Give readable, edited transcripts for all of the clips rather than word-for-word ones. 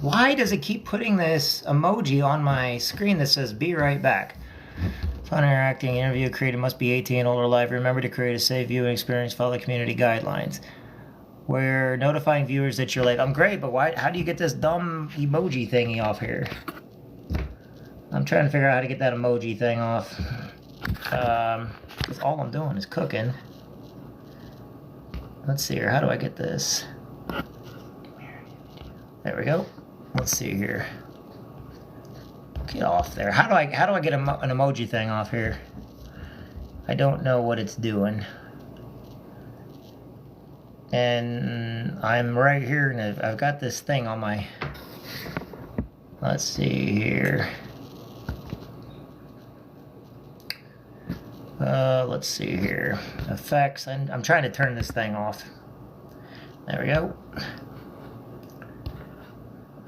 Why does it keep putting this emoji on my screen that says be right back? Fun interacting interview created must be 18 older live. Remember to create a safe viewing experience. Follow the community guidelines. We're notifying viewers that you're late. I'm great, but why? How do you get this dumb emoji thingy off here? I'm trying to figure out how to get that emoji thing off. Because all I'm doing is cooking. Let's see here. How do I get this? There we go. Let's see here. Get off there. How do I get an emoji thing off here? I don't know what it's doing. And I'm right here, and I've got this thing on my. Let's see here. Let's see here. Effects. I'm trying to turn this thing off. There we go.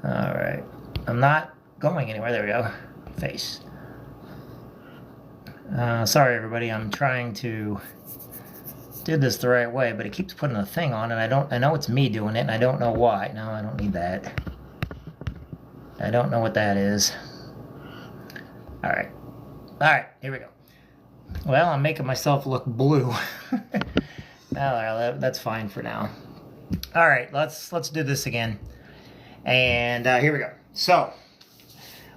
All right. I'm not going anywhere. There we go. Face. Sorry, everybody. I'm trying to do this the right way, but it keeps putting a thing on, and I know it's me doing it, and I don't know why. No, I don't need that. I don't know what that is. All right. All right. Here we go. Well, I'm making myself look blue. That's fine for now. All right. Let's do this again. And here we go. So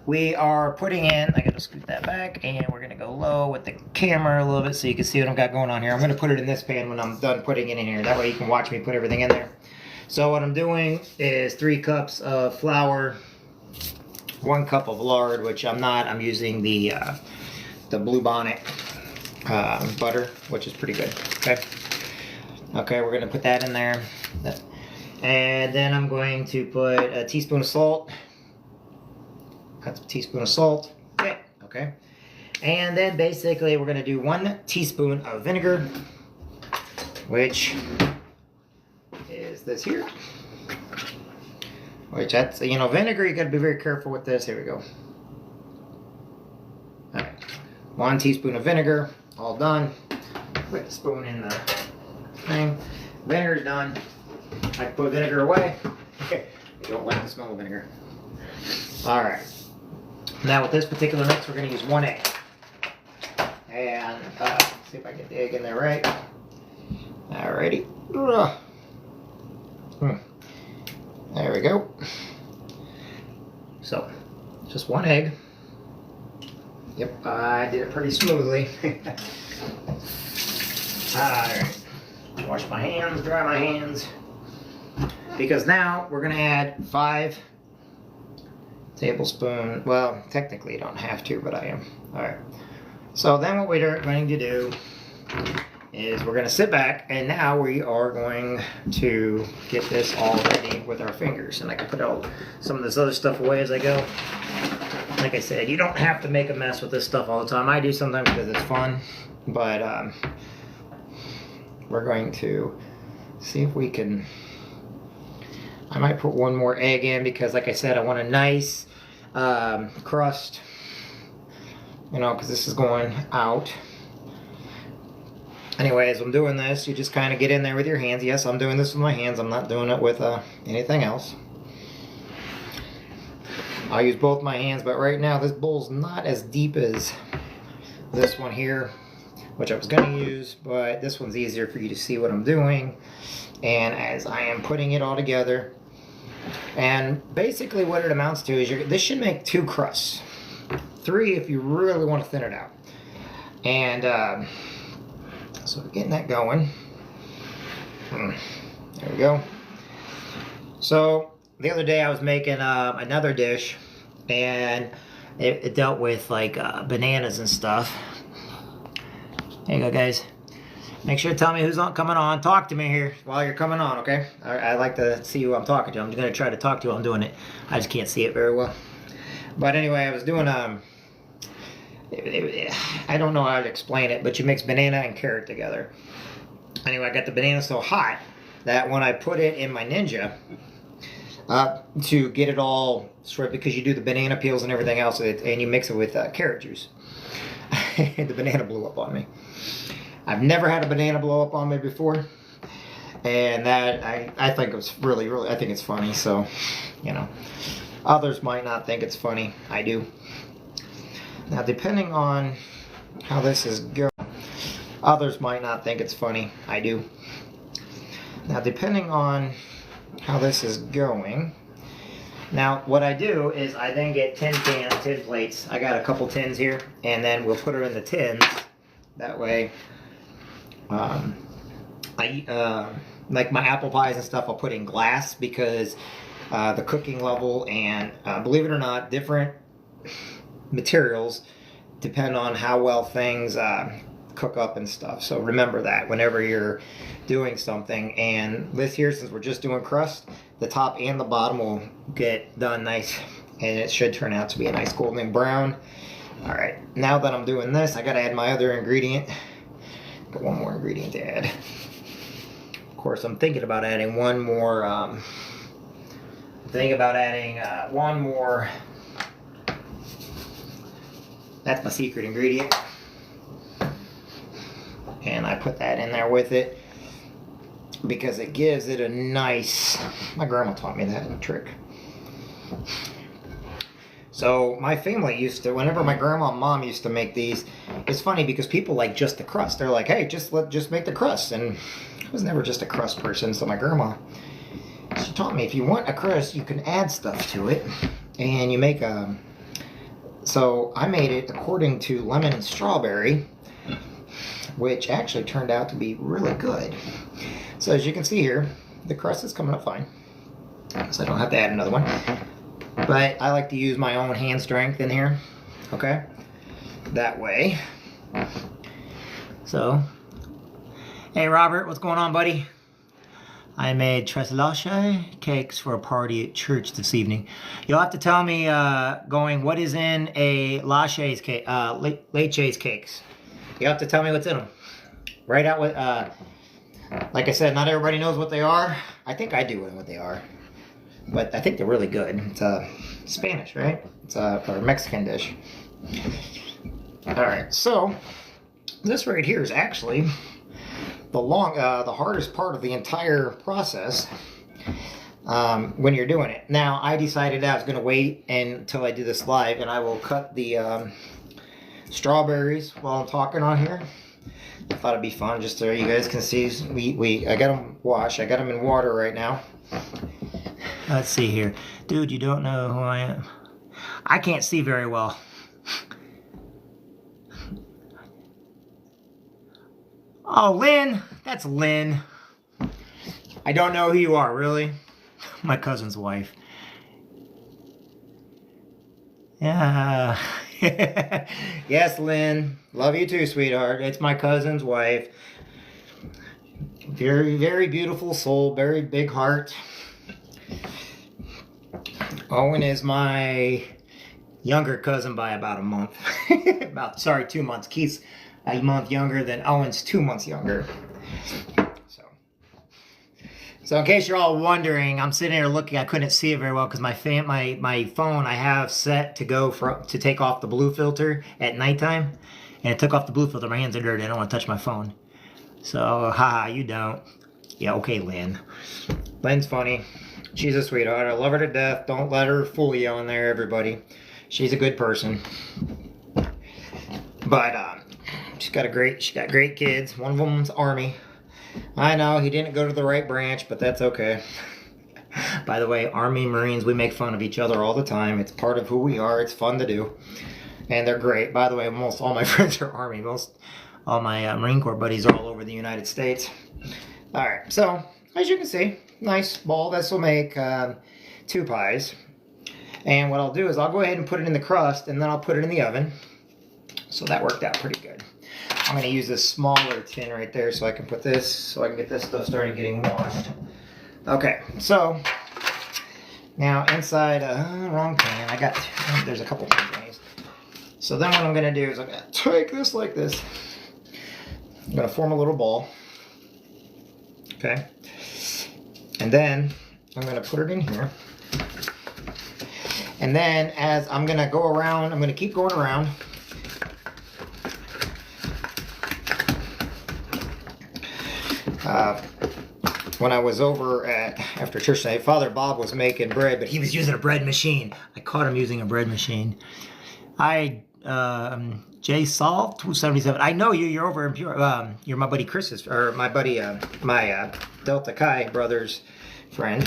we are putting in, I gotta scoot that back, and we're gonna go low with the camera a little bit so you can see what I've got going on here. I'm gonna put it in this pan when I'm done putting it in here. That way you can watch me put everything in there. So what I'm doing is 3 cups of flour, 1 cup of lard, which I'm using the Blue Bonnet butter, which is pretty good. Okay, we're gonna put that in there. And then I'm going to put a teaspoon of salt. That's a teaspoon of salt. Okay. And then basically we're going to do 1 teaspoon of vinegar, which is this here. Which that's, vinegar, you got to be very careful with this. Here we go. All right. 1 teaspoon of vinegar, all done. Put the spoon in the thing. Vinegar's done. I put vinegar away. Okay. You don't like the smell of vinegar. All right. Now with this particular mix, we're going to use 1 egg. And see if I get the egg in there right. Alrighty. There we go. So, just 1 egg. Yep, I did it pretty smoothly. Alright. Wash my hands, dry my hands. Because now we're going to add 5 tablespoons. Well, technically you don't have to, but I am. Alright. So then what we're going to do is we're going to sit back, and now we are going to get this all ready with our fingers. And I can put all some of this other stuff away as I go. Like I said, you don't have to make a mess with this stuff all the time. I do sometimes because it's fun. But we're going to see if we can... I might put 1 more egg in because, like I said, I want a nice crust, because this is going out. Anyway, as I'm doing this, you just kind of get in there with your hands. Yes, I'm doing this with my hands. I'm not doing it with anything else. I'll use both my hands, but right now this bowl's not as deep as this one here, which I was going to use, but this one's easier for you to see what I'm doing. And as I am putting it all together, and basically what it amounts to is this should make 2 crusts. 3 if you really want to thin it out. And so getting that going. There we go. So the other day I was making another dish, and it dealt with like bananas and stuff. There you go, guys. Make sure to tell me who's coming on. Talk to me here while you're coming on, okay? I like to see who I'm talking to. I'm going to try to talk to you while I'm doing it. I just can't see it very well. But anyway, I was doing, I don't know how to explain it, but you mix banana and carrot together. Anyway, I got the banana so hot that when I put it in my Ninja, to get it all straight, because you do the banana peels and everything else, and you mix it with carrot juice. The banana blew up on me. I've never had a banana blow up on me before, and that I think it was really, I think it's funny. So, Others might not think it's funny. I do. Now, depending on how this is going, others might not think it's funny. I do. Now, depending on how this is going, now what I do is I then get tin plates. I got a couple tins here, and then we'll put her in the tins. That way, like my apple pies and stuff, I'll put in glass because the cooking level and believe it or not, different materials depend on how well things cook up and stuff. So remember that whenever you're doing something. And this here, since we're just doing crust, the top and the bottom will get done nice, and it should turn out to be a nice golden brown. All right, now that I'm doing this, I gotta add my other ingredient. Got one more ingredient to add. Of course, I'm thinking about adding one more. One more. That's my secret ingredient, and I put that in there with it because it gives it a nice. My grandma taught me that trick. So my family used to, whenever my grandma and mom used to make these, it's funny because people like just the crust. They're like, hey, just make the crust. And I was never just a crust person. So my grandma, she taught me if you want a crust, you can add stuff to it, and you make a. So I made it according to lemon and strawberry, which actually turned out to be really good. So as you can see here, the crust is coming up fine, so I don't have to add another one. But I like to use my own hand strength in here, okay? That way. So, hey Robert, what's going on, buddy? I made tres leches cakes for a party at church this evening. You'll have to tell me, what is in a leches cake, leches cakes. You'll have to tell me what's in them. Write out what, like I said, not everybody knows what they are. I think I do know what they are. But I think they're really good. It's Spanish, right? It's a Mexican dish. Alright, so this right here is actually the hardest part of the entire process when you're doing it. Now, I decided I was going to wait until I do this live, and I will cut the strawberries while I'm talking on here. I thought it'd be fun just so you guys can see. I got them washed. I got them in water right now. Let's see here. Dude, you don't know who I am. I can't see very well. Oh, Lynn. That's Lynn. I don't know who you are, really. My cousin's wife. Yeah. Yes, Lynn. Love you too, sweetheart. It's my cousin's wife. Very, very beautiful soul. Very big heart. Owen is my younger cousin by about a month. 2 months. Keith's a month younger than Owen's 2 months younger. So in case you're all wondering, I'm sitting here looking. I couldn't see it very well because my phone I have set to take off the blue filter at nighttime, and it took off the blue filter. My hands are dirty. I don't want to touch my phone. So haha, you don't. Yeah, okay, Lynn. Lynn's funny. She's a sweetheart. I love her to death. Don't let her fool you on there, everybody. She's a good person. But she got great kids. One of them's Army. I know he didn't go to the right branch, but that's okay. By the way, Army Marines, we make fun of each other all the time. It's part of who we are. It's fun to do. And they're great. By the way, almost all my friends are Army. All my Marine Corps buddies are all over the United States. Alright, so as you can see, nice ball. This will make 2 pies. And what I'll do is I'll go ahead and put it in the crust, and then I'll put it in the oven. So that worked out pretty good. I'm going to use this smaller tin right there so I can put this, so I can get this stuff started getting washed. Okay, so now inside, wrong pan, there's a couple things. So then what I'm going to do is I'm going to take this like this. I'm going to form a little ball. Okay. And then I'm going to put it in here. And then as I'm going to go around, I'm going to keep going around. when I was over after church tonight, Father Bob was making bread, but he was using a bread machine. I caught him using a bread machine. J Saul 277. I know you. You're over in Pure. You're my buddy Chris's, or my buddy, my Delta Chi brother's friend.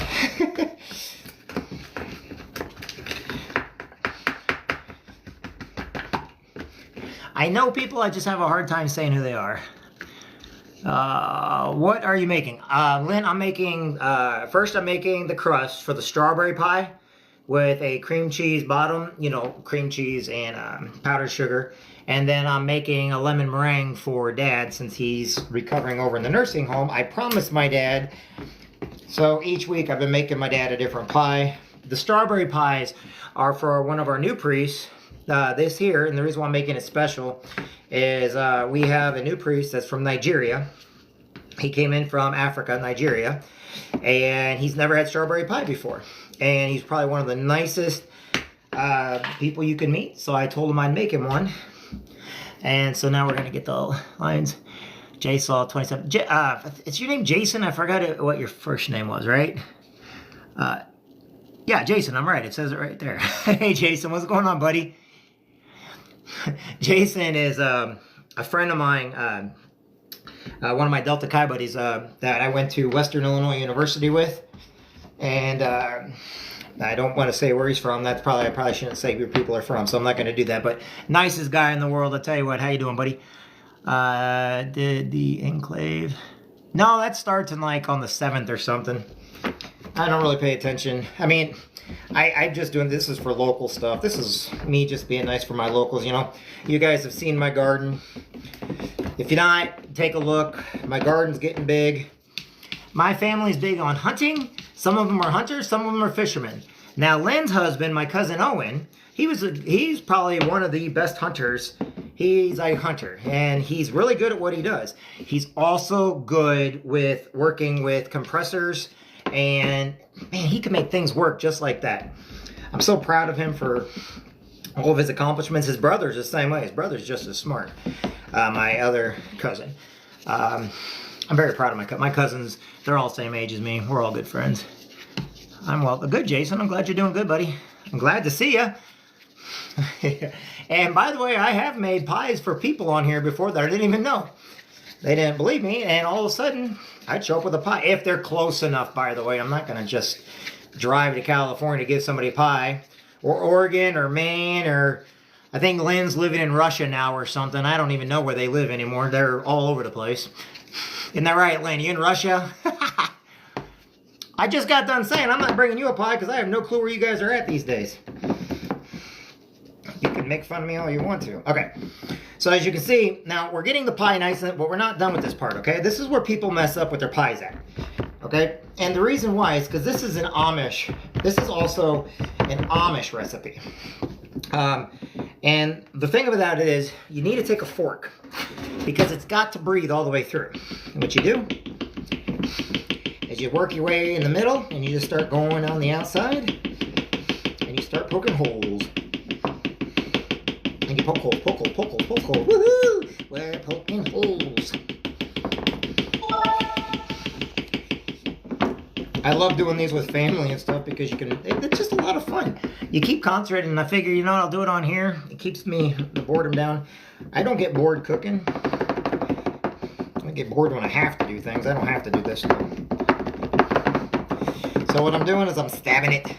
I know people. I just have a hard time saying who they are. What are you making? Lynn, I'm making, first I'm making the crust for the strawberry pie with a cream cheese bottom, you know, cream cheese and powdered sugar. And then I'm making a lemon meringue for Dad since he's recovering over in the nursing home. I promised my dad, so each week I've been making my dad a different pie. The strawberry pies are for one of our new priests. This here, and the reason why I'm making it special is we have a new priest that's from Nigeria. He came in from Africa, Nigeria, and he's never had strawberry pie before. And he's probably one of the nicest people you can meet. So I told him I'd make him one. And so now we're going to get the lines. JSaw 27. It's your name Jason? I forgot what your first name was, right? Yeah, Jason, I'm right. It says it right there. Hey, Jason, what's going on, buddy? Jason is a friend of mine, one of my Delta Chi buddies that I went to Western Illinois University with. And I don't want to say where he's from. I probably shouldn't say where people are from, so I'm not going to do that. But nicest guy in the world, I'll tell you what. How you doing, buddy? Did the enclave? No, that starts in like on the 7th or something. I don't really pay attention. I mean, I'm just doing, this is for local stuff. This is me just being nice for my locals, you know. You guys have seen my garden. If you're not, take a look. My garden's getting big. My family's big on hunting. Some of them are hunters, some of them are fishermen. Now, Lynn's husband, my cousin Owen, he's probably one of the best hunters. He's a hunter, and he's really good at what he does. He's also good with working with compressors, and man, he can make things work just like that. I'm so proud of him for all of his accomplishments. His brother's the same way. His brother's just as smart. My other cousin. I'm very proud of my cousins. They're all the same age as me. We're all good friends. I'm good, Jason. I'm glad you're doing good, buddy. I'm glad to see you. And by the way, I have made pies for people on here before that I didn't even know. They didn't believe me, and all of a sudden, I'd show up with a pie. If they're close enough, by the way. I'm not going to just drive to California to give somebody a pie. Or Oregon, or Maine, or I think Lynn's living in Russia now or something. I don't even know where they live anymore. They're all over the place. Isn't that right, Lynn? You in Russia? I just got done saying I'm not bringing you a pie because I have no clue where you guys are at these days. You can make fun of me all you want to. Okay. So as you can see, now we're getting the pie nice, but we're not done with this part, okay? This is where people mess up with their pies at, okay? And the reason why is because this is an Amish. This is also an Amish recipe. And the thing about it is you need to take a fork because it's got to breathe all the way through. And what you do is you work your way in the middle and you just start going on the outside and you start poking holes. And you poke holes, poke holes, poke holes, poke holes. Woohoo! We're poking holes. I love doing these with family and stuff because you can, it's just a lot of fun. You keep concentrating, and I figure, you know, I'll do it on here. It keeps me, the boredom down. I don't get bored cooking. I get bored when I have to do things. I don't have to do this stuff. So what I'm doing is I'm stabbing it.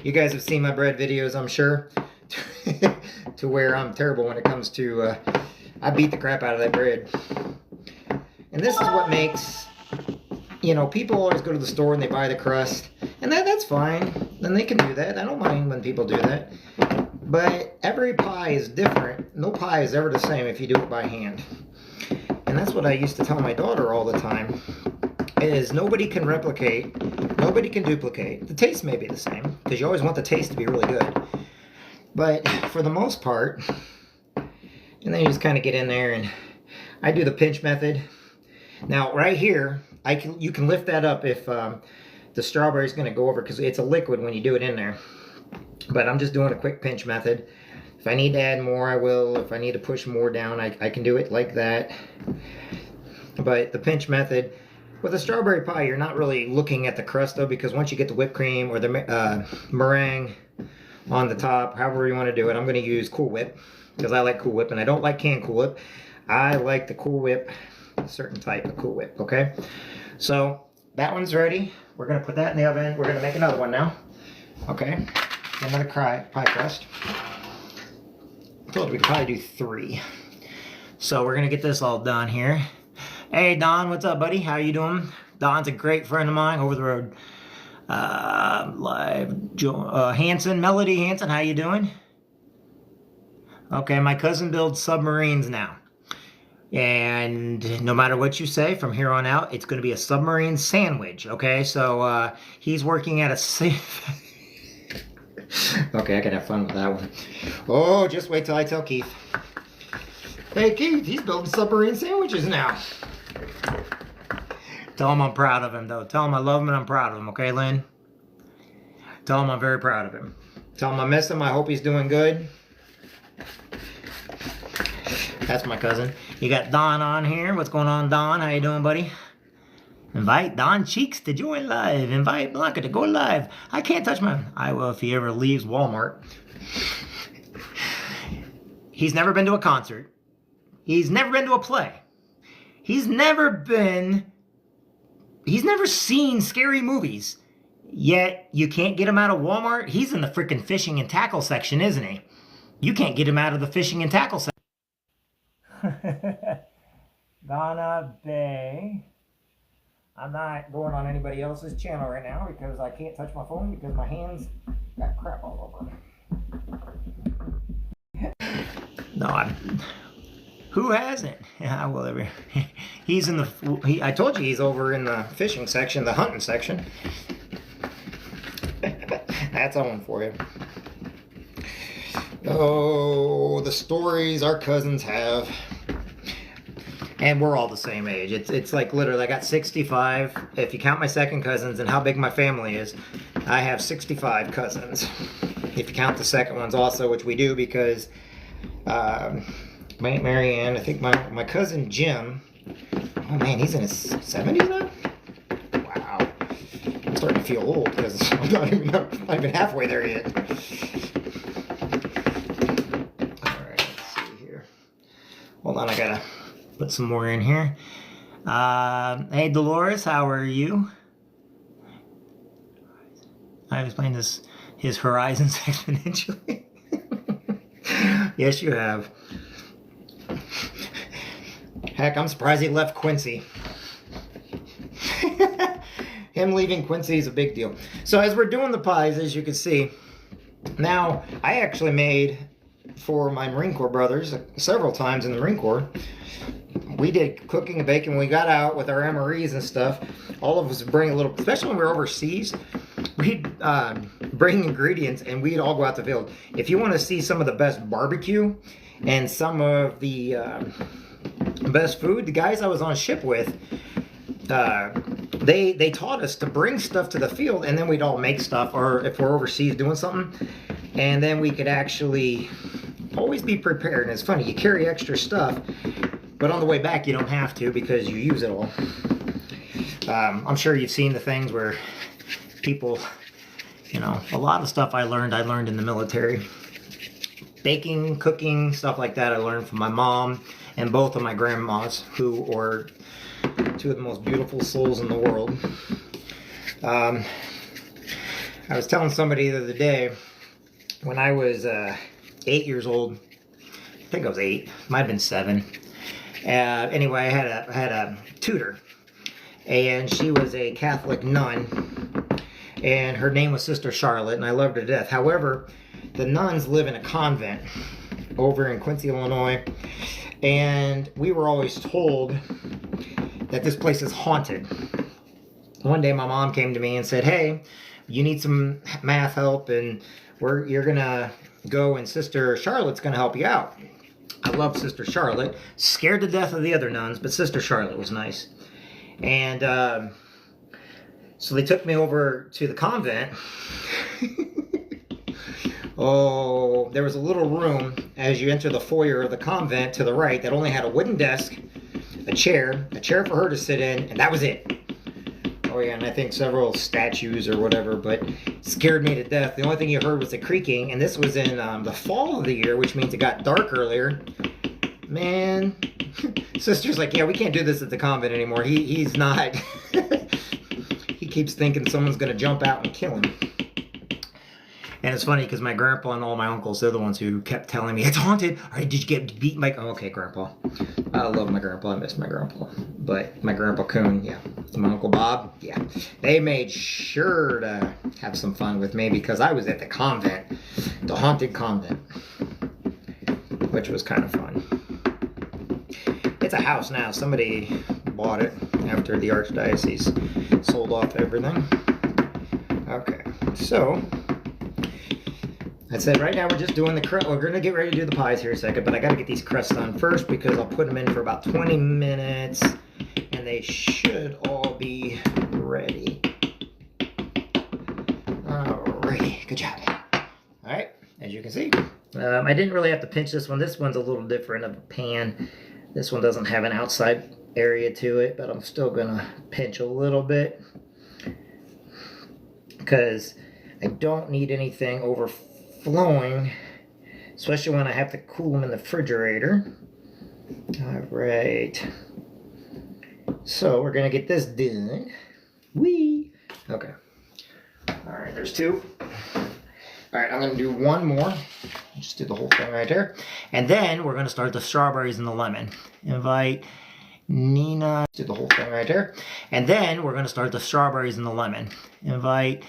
You guys have seen my bread videos, I'm sure, to where I'm terrible when it comes to, I beat the crap out of that bread. And this is what makes, you know, people always go to the store and they buy the crust, and that's fine. Then they can do that. I don't mind when people do that. But every pie is different. No pie is ever the same if you do it by hand. And that's what I used to tell my daughter all the time, is nobody can replicate, nobody can duplicate. The taste may be the same, because you always want the taste to be really good. But for the most part, and then you just kind of get in there, and I do the pinch method. Now, right here, you can lift that up if the strawberry is going to go over, because it's a liquid when you do it in there. But I'm just doing a quick pinch method. If I need to add more, I will. If I need to push more down, I can do it like that. But the pinch method, With a strawberry pie, you're not really looking at the crust though, because once you get the whipped cream or the meringue on the top, however you want to do it, I'm going to use Cool Whip because I like Cool Whip and I don't like canned Cool Whip. I like the Cool Whip, a certain type of Cool Whip, okay? So that one's ready. We're going to put that in the oven. We're going to make another one now, okay? Another pie crust. I told you we could probably do 3. So we're going to get this all done here. Hey, Don, what's up, buddy? How you doing? Don's a great friend of mine over the road. Hanson, Melody Hanson, how you doing? Okay, my cousin builds submarines now. And no matter what you say, from here on out, it's going to be a submarine sandwich, okay? So he's working at a safe... Okay, I can have fun with that one. Oh, just wait till I tell Keith. Hey, Keith, he's building submarine sandwiches now. Tell him I'm proud of him, though. Tell him I love him and I'm proud of him, okay, Lynn? Tell him I'm very proud of him. Tell him I miss him. I hope he's doing good. That's my cousin. You got Don on here. What's going on, Don? How you doing, buddy? Invite Don Cheeks to join live. Invite Blanca to go live. I can't touch my... I will if he ever leaves Walmart. He's never been to a concert. He's never been to a play. He's never seen scary movies. Yet, you can't get him out of Walmart. He's in the freaking fishing and tackle section, isn't he? You can't get him out of the fishing and tackle section. Donna Bay. I'm not going on anybody else's channel right now because I can't touch my phone because my hands got crap all over. No, who hasn't? Yeah, well, he's in the... I told you he's over in the fishing section, the hunting section. That's on for you. Oh, the stories our cousins have. And we're all the same age. It's like literally, I got 65. If you count my second cousins and how big my family is, I have 65 cousins. If you count the second ones also, which we do because Mary Ann, I think my cousin Jim, oh man, he's in his 70s now? Wow. I'm starting to feel old because I'm not even halfway there yet. Alright, let's see here. Hold on, I gotta put some more in here. Hey Dolores, how are you? I was playing his Horizons exponentially. Yes, you have. Heck, I'm surprised he left Quincy. Him leaving Quincy is a big deal. So as we're doing the pies, as you can see, now I actually made for my Marine Corps brothers several times in the Marine Corps. We did cooking and baking when we got out with our MREs and stuff. All of us would bring a little, especially when we were overseas, we'd bring ingredients and we'd all go out to the field. If you want to see some of the best barbecue and some of the best food, the guys I was on ship with, they taught us to bring stuff to the field and then we'd all make stuff, or if we're overseas doing something, and then we could actually always be prepared. And it's funny, you carry extra stuff, but on the way back, you don't have to because you use it all. I'm sure you've seen the things where people, you know, a lot of stuff I learned in the military. Baking, cooking, stuff like that I learned from my mom and both of my grandmas, who are two of the most beautiful souls in the world. I was telling somebody the other day, when I was 8 years old, I think I was 8, might have been 7. Anyway, I had a tutor, and she was a Catholic nun, and her name was Sister Charlotte, and I loved her to death. However, the nuns live in a convent over in Quincy, Illinois, and we were always told that this place is haunted. One day my mom came to me and said, hey, you need some math help, and you're gonna go and Sister Charlotte's gonna help you out. I love Sister Charlotte. Scared to death of the other nuns, but Sister Charlotte was nice. And so they took me over to the convent. Oh, there was a little room as you enter the foyer of the convent to the right that only had a wooden desk, a chair for her to sit in, and that was it. Oh yeah, and I think several statues or whatever, but it scared me to death. The only thing you heard was the creaking, and this was in the fall of the year, which means it got dark earlier. Man, sister's like, yeah, we can't do this at the convent anymore. He's not. He keeps thinking someone's going to jump out and kill him. And it's funny because my grandpa and all my uncles, they're the ones who kept telling me, it's haunted. All right, did you get beaten by... Oh, okay, grandpa. I love my grandpa. I miss my grandpa. But my grandpa Coon, yeah. And my Uncle Bob, yeah. They made sure to have some fun with me because I was at the convent. The haunted convent. Which was kind of fun. It's a house now. Somebody bought it after the Archdiocese sold off everything. Okay, so... I said right now we're just doing the crust. We're going to get ready to do the pies here in a second, but I got to get these crusts done first because I'll put them in for about 20 minutes and they should all be ready. Alrighty, good job. Alright, as you can see, I didn't really have to pinch this one. This one's a little different of a pan. This one doesn't have an outside area to it, but I'm still going to pinch a little bit because I don't need anything overflowing, especially when I have to cool them in the refrigerator. All right, so we're gonna get this done. Whee! Okay. All right, there's two. All right, I'm gonna do one more. Just do the whole thing right there, and then we're gonna start the strawberries and the lemon. Invite Nina. Do the whole thing right there, and then we're gonna start the strawberries and the lemon. Invite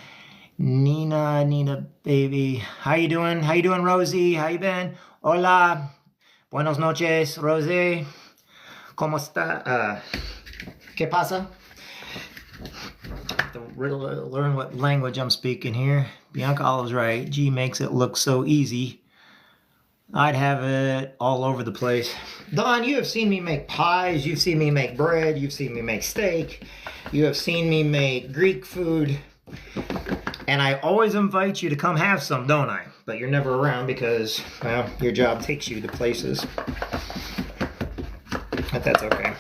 Nina, baby. How you doing? How you doing, Rosie? How you been? Hola. Buenos noches, Rosie. ¿Cómo está? ¿Qué pasa? To really learn what language I'm speaking here. Bianca Olive's right. G makes it look so easy. I'd have it all over the place. Don, you have seen me make pies. You've seen me make bread. You've seen me make steak. You have seen me make Greek food. And I always invite you to come have some, don't I? But you're never around because, well, your job takes you to places. But that's okay.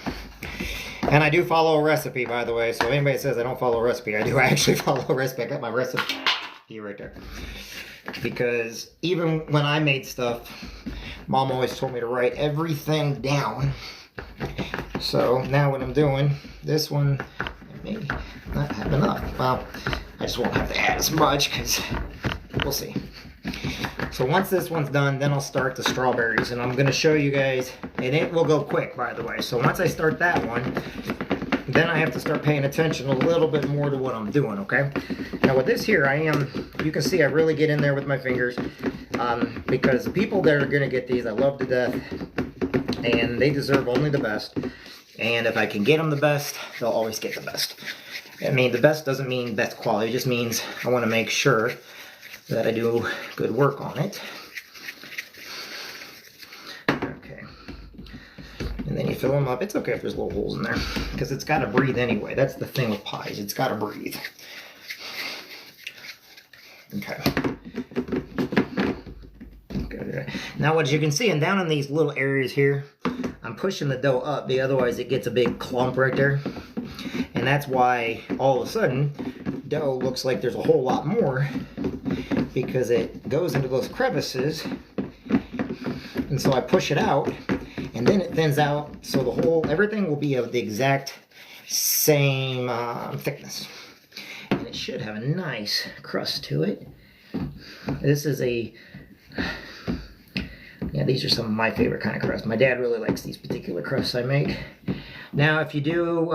And I do follow a recipe, by the way. So if anybody says I don't follow a recipe, I do. I actually follow a recipe. I got my recipe right there. Because even when I made stuff, Mom always told me to write everything down. So now what I'm doing, this one, I may not have enough. Well, I just won't have to add as much because we'll see. So once this one's done, then I'll start the strawberries. And I'm going to show you guys, and it will go quick, by the way. So once I start that one, then I have to start paying attention a little bit more to what I'm doing, okay? Now with this here, you can see I really get in there with my fingers because the people that are going to get these, I love to death, and they deserve only the best. And if I can get them the best, they'll always get the best. I mean, the best doesn't mean best quality. It just means I want to make sure that I do good work on it. Okay. And then you fill them up. It's okay if there's little holes in there because it's got to breathe anyway. That's the thing with pies. It's got to breathe. Okay. Good. Now, as you can see, and down in these little areas here, I'm pushing the dough up because otherwise it gets a big clump right there. And that's why all of a sudden dough looks like there's a whole lot more because it goes into those crevices. And so I push it out and then it thins out so everything will be of the exact same thickness. And it should have a nice crust to it. This is yeah, these are some of my favorite kind of crusts. My dad really likes these particular crusts I make. Now, if you do,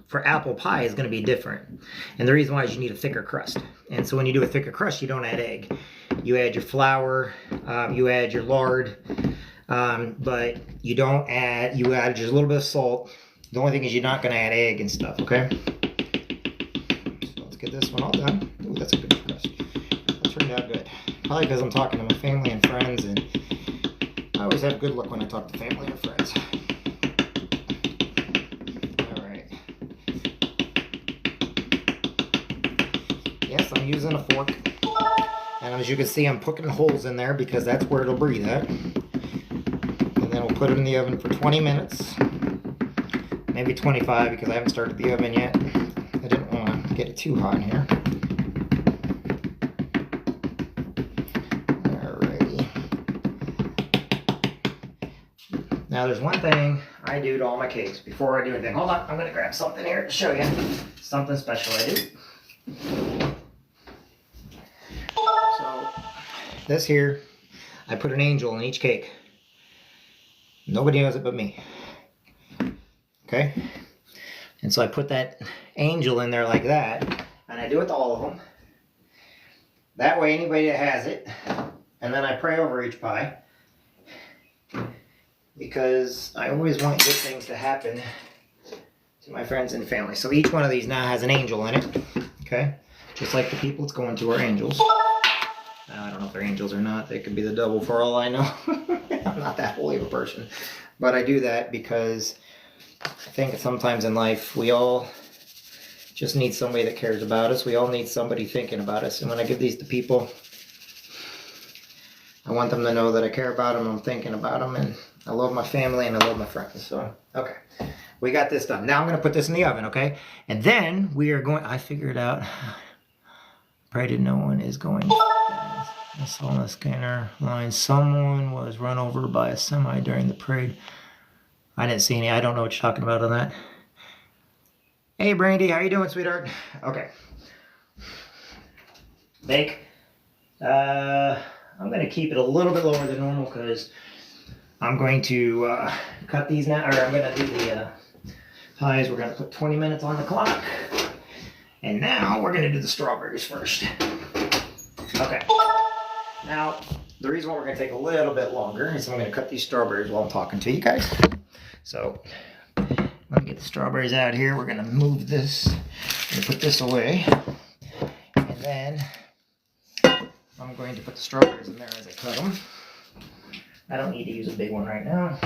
for apple pie, it's going to be different. And the reason why is you need a thicker crust. And so when you do a thicker crust, you don't add egg. You add your flour, you add your lard, but you add just a little bit of salt. The only thing is you're not going to add egg and stuff, okay? So let's get this one all done. Ooh, that's a good crust. That turned out good. Probably because I'm talking to my family and friends, and I always have good luck when I talk to family and friends. Alright. Yes, I'm using a fork. And as you can see, I'm poking holes in there because that's where it'll breathe at. And then we'll put it in the oven for 20 minutes. maybe 25 because I haven't started the oven yet. I didn't want to get it too hot in here. Alrighty. Now there's one thing I do to all my cakes before I do anything. Hold on, I'm going to grab something here to show you. Something special I do. So this here, I put an angel in each cake. Nobody knows it but me. Okay? And so I put that angel in there like that, and I do it to all of them. That way anybody that has it, and then I pray over each pie, because I always want good things to happen to my friends and family. So each one of these now has an angel in it, okay? Just like the people it's going to are angels. I don't know if they're angels or not. They could be the devil for all I know. I'm not that holy of a person. But I do that because I think sometimes in life we all just need somebody that cares about us. We all need somebody thinking about us. And when I give these to people, I want them to know that I care about them, I'm thinking about them, and I love my family and I love my friends. So, okay. We got this done. Now I'm going to put this in the oven, okay? And then we are going, I figured out, pray that no one is going. I saw on the scanner line, someone was run over by a semi during the parade. I didn't see any. I don't know what you're talking about on that. Hey, Brandy, how you doing, sweetheart? Okay. Bake. I'm going to keep it a little bit lower than normal because I'm going to cut these now, or I'm going to do the pies. We're going to put 20 minutes on the clock. And now we're going to do the strawberries first. Okay. Now, the reason why we're going to take a little bit longer is I'm going to cut these strawberries while I'm talking to you guys. So, let me get the strawberries out here. We're going to move this. I'm going to put this away. And then, I'm going to put the strawberries in there as I cut them. I don't need to use a big one right now.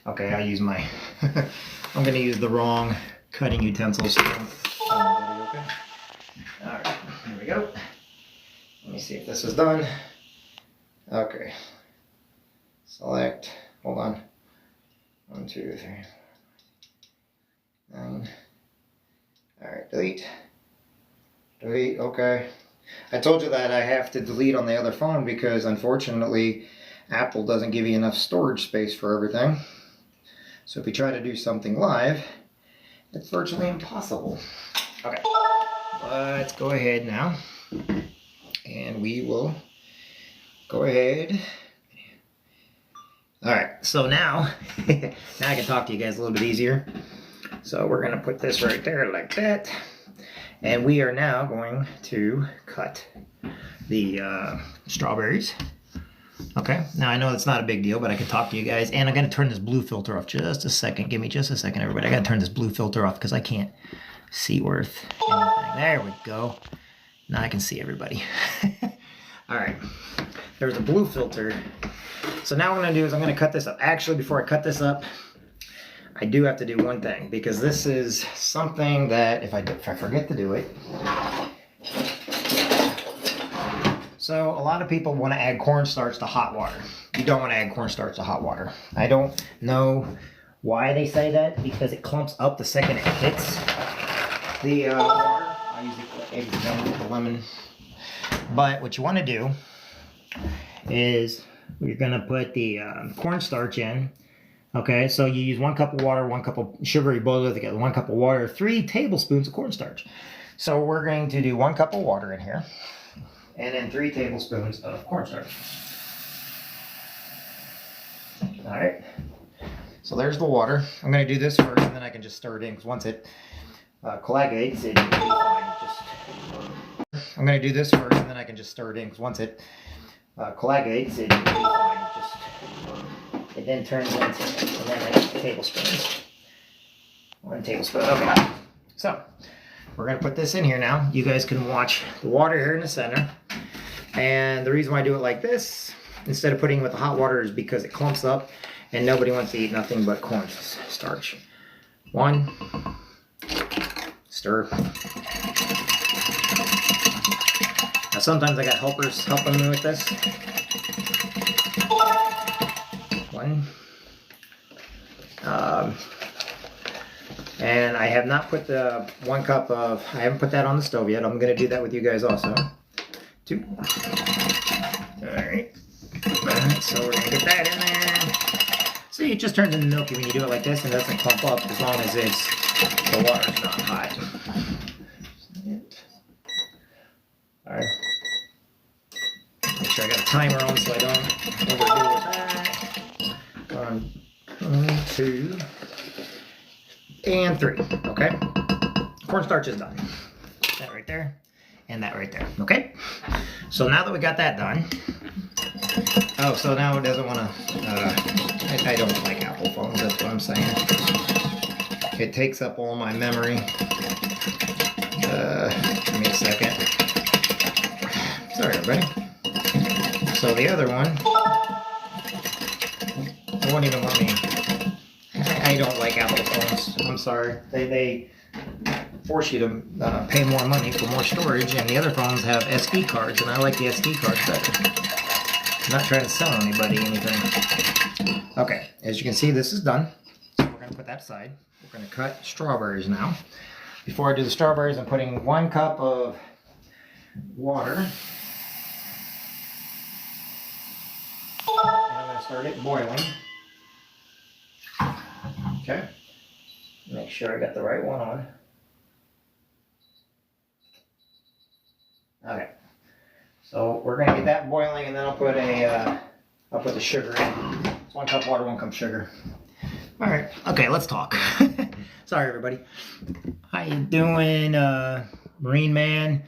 Okay, I'll use my... I'm going to use the wrong cutting utensils. Okay. Alright, here we go. Let me see if this is done. Okay. Select. Hold on. 1, 2, 3, 9. Alright, delete. Delete, okay. I told you that I have to delete on the other phone because unfortunately Apple doesn't give you enough storage space for everything. So if you try to do something live, it's virtually impossible. Okay. Let's go ahead now, and we will go ahead. All right, so now, now I can talk to you guys a little bit easier. So we're gonna put this right there like that, and we are now going to cut the strawberries. Okay, now I know it's not a big deal, but I can talk to you guys, and I'm gonna turn this blue filter off just a second. Give me just a second, everybody. I gotta turn this blue filter off because I can't see worth anything. There we go. Now I can see everybody. All right, there's a blue filter. So now what I'm gonna do is I'm gonna cut this up. Actually, before I cut this up, I do have to do one thing because this is something that if I forget to do it. So a lot of people want to add cornstarch to hot water. You don't want to add cornstarch to hot water. I don't know why they say that because it clumps up the second it hits the water. I usually put everything with the lemon. But what you want to do is you're going to put the cornstarch in. Okay, so you use 1 cup of water, 1 cup of sugar, you boil it together, 1 cup of water, 3 tablespoons of cornstarch. So we're going to do 1 cup of water in here, and then 3 tablespoons of cornstarch. All right, so there's the water. I'm going to do this first, and then I can just stir it in, because once it coagulates, it'll be fine. I'm going to do this first, and then I can just stir it in, because once it coagulates, it'll be fine. It then turns into, and then like tablespoons. 1 tablespoon, okay. So, we're gonna put this in here now. You guys can watch the water here in the center. And the reason why I do it like this, instead of putting it with the hot water, is because it clumps up and nobody wants to eat nothing but cornstarch. 1, stir. Now sometimes I got helpers helping me with this. 1, done. And I have not put the 1 cup of, I haven't put that on the stove yet. I'm going to do that with you guys also. 2. Alright. So we're going to get that in there. See, it just turns into milky when you do it like this and doesn't clump up as long as the water's not hot. Alright. Make sure I got a timer on so I don't overdo with that. 1, 2, and 3. Okay? Cornstarch is done. That right there, and that right there. Okay? So now that we got that done, oh, so now it doesn't want to, I don't like Apple phones, that's what I'm saying. It takes up all my memory. Give me a second. Sorry, everybody. So the other one, it won't even let me. I don't like Apple phones. I'm sorry. They force you to pay more money for more storage, and the other phones have SD cards, and I like the SD cards better. I'm not trying to sell anybody anything. Okay, as you can see, this is done. So we're going to put that aside. We're going to cut strawberries now. Before I do the strawberries, I'm putting 1 cup of water. And I'm going to start it boiling. Okay. Make sure I got the right one on. Okay. So we're going to get that boiling, and then I'll put the sugar in. It's 1 cup water, 1 cup sugar. All right. Okay, let's talk. Sorry, everybody. How you doing, Marine Man?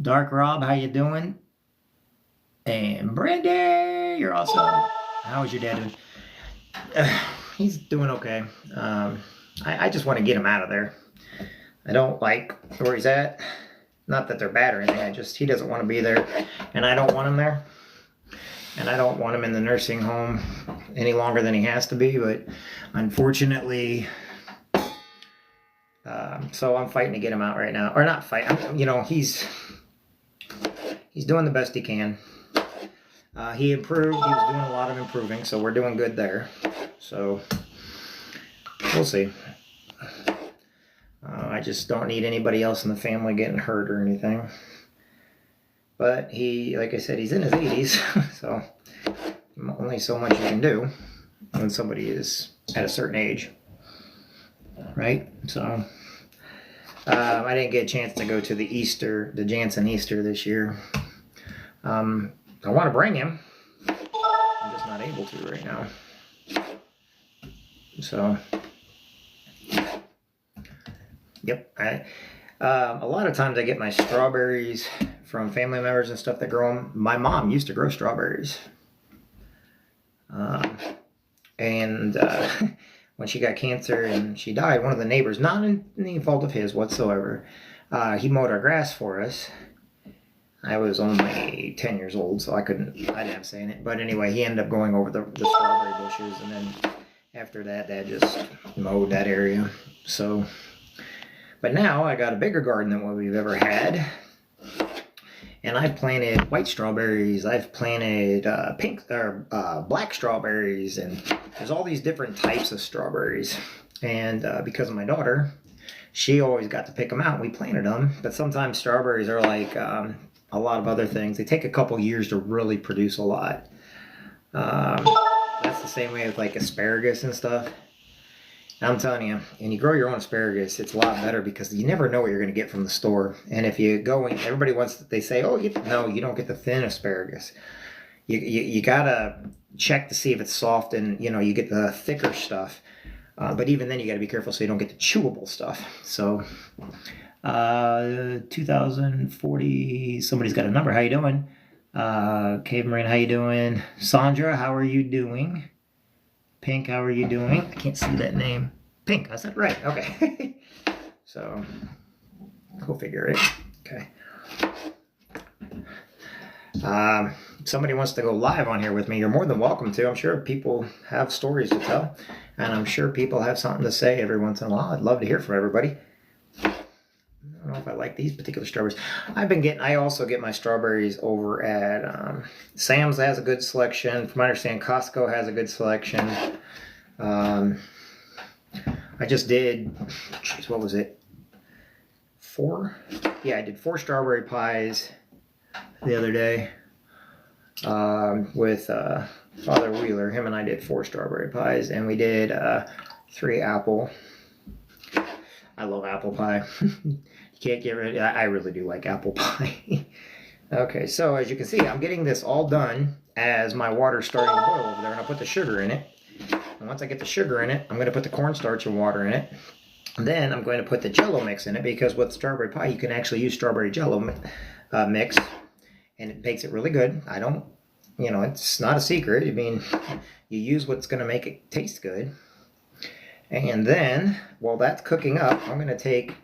Dark Rob, how you doing? And Brandy, you're awesome. How is your dad doing? He's doing okay. I just want to get him out of there. I don't like where he's at. Not that they're bad or anything. He doesn't want to be there, and I don't want him there. And I don't want him in the nursing home any longer than he has to be. But unfortunately, so I'm fighting to get him out right now, or not fighting. You know, he's doing the best he can. He improved. He was doing a lot of improving, so we're doing good there. So we'll see. I just don't need anybody else in the family getting hurt or anything. But he, like I said, he's in his 80s, so only so much you can do when somebody is at a certain age, right? So I didn't get a chance to go to the Jansen Easter this year. I want to bring him. I'm just not able to right now. So, yep. A lot of times I get my strawberries from family members and stuff that grow them. My mom used to grow strawberries. And when she got cancer and she died, one of the neighbors, not in any fault of his whatsoever, he mowed our grass for us. I was only 10 years old, so I didn't have a say in it. But anyway, he ended up going over the strawberry bushes, and then after that, Dad just mowed that area. So, but now I got a bigger garden than what we've ever had. And I've planted white strawberries. I've planted black strawberries, and there's all these different types of strawberries. And because of my daughter, she always got to pick them out. We planted them, but sometimes strawberries are like a lot of other things. They take a couple years to really produce a lot. That's the same way with like asparagus and stuff. I'm telling you, and you grow your own asparagus, it's a lot better because you never know what you're going to get from the store. And if you go in, everybody they say, oh, no, you don't get the thin asparagus. You got to check to see if it's soft, and, you know, you get the thicker stuff. But even then, you got to be careful so you don't get the chewable stuff. So, 2040, somebody's got a number. How you doing? Cave Marine, how you doing? Sandra, how are you doing? Pink, how are you doing? I can't see that name. Pink, I said right. Okay. So, go figure it. Okay. If somebody wants to go live on here with me, you're more than welcome to. I'm sure people have stories to tell, and I'm sure people have something to say every once in a while. I'd love to hear from everybody. I don't know if I like like these particular strawberries. I also get my strawberries over at Sam's has a good selection. From my understanding, Costco has a good selection. I just did, what was it? 4? Yeah, I did 4 strawberry pies the other day with Father Wheeler. Him and I did 4 strawberry pies, and we did 3 apple. I love apple pie. You can't get rid of it. I really do like apple pie. Okay, so as you can see, I'm getting this all done as my water's starting to boil over there, and I'll put the sugar in it. And once I get the sugar in it, I'm going to put the cornstarch and water in it. And then I'm going to put the Jell-O mix in it, because with strawberry pie, you can actually use strawberry Jell-O mix, and it makes it really good. I don't, it's not a secret. I mean, you use what's going to make it taste good. And then, while that's cooking up, I'm going to take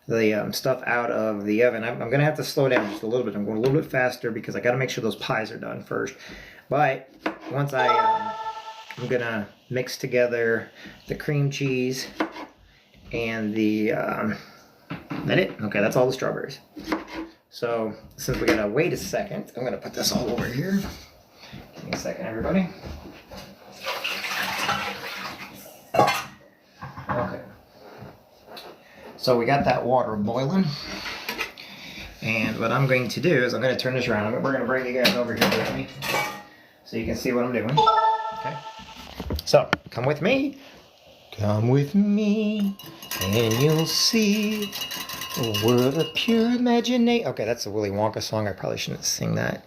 the stuff out of the oven. I'm going to have to slow down just a little bit. I'm going a little bit faster because I got to make sure those pies are done first. But once I'm going to mix together the cream cheese and the, that it? Okay, that's all the strawberries. So, since we got to wait a second, I'm going to put this all over here. Give me a second, everybody. Okay, so we got that water boiling, and what I'm going to do is I'm going to turn this around. We're going to bring you guys over here with me so you can see what I'm doing. Okay, so come with me, and you'll see a world of pure imagination. Okay, that's a Willy Wonka song. I probably shouldn't sing that.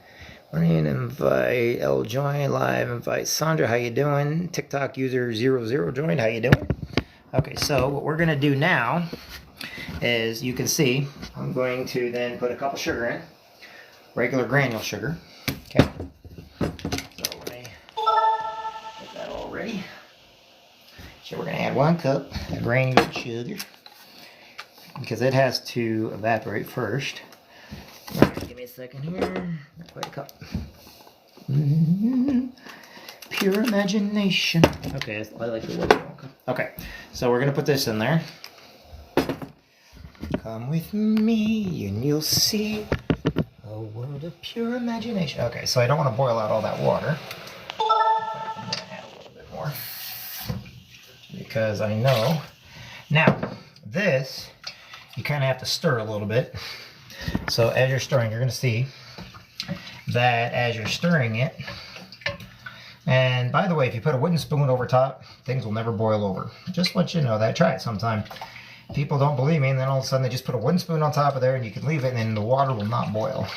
We're going to invite El Join live, invite Sandra. How you doing? TikTok user 00 join. How you doing? Okay, so what we're going to do now is, you can see, I'm going to then put a cup of sugar in, regular granule sugar. Okay, so let me get that all ready. So we're going to add 1 cup of granule sugar, because it has to evaporate first. Give me a second here. Not quite a cup. Pure imagination. Okay, I like the Willy Wonka. Okay, so we're gonna put this in there. Come with me and you'll see a world of pure imagination. Okay, so I don't want to boil out all that water. I'm gonna add a little bit more, because I know. Now, this, you kind of have to stir a little bit. So as you're stirring, you're gonna see that as you're stirring it. And by the way, if you put a wooden spoon over top, things will never boil over. Just let you know that. Try it sometime. People don't believe me, and then all of a sudden they just put a wooden spoon on top of there, and you can leave it, and then the water will not boil.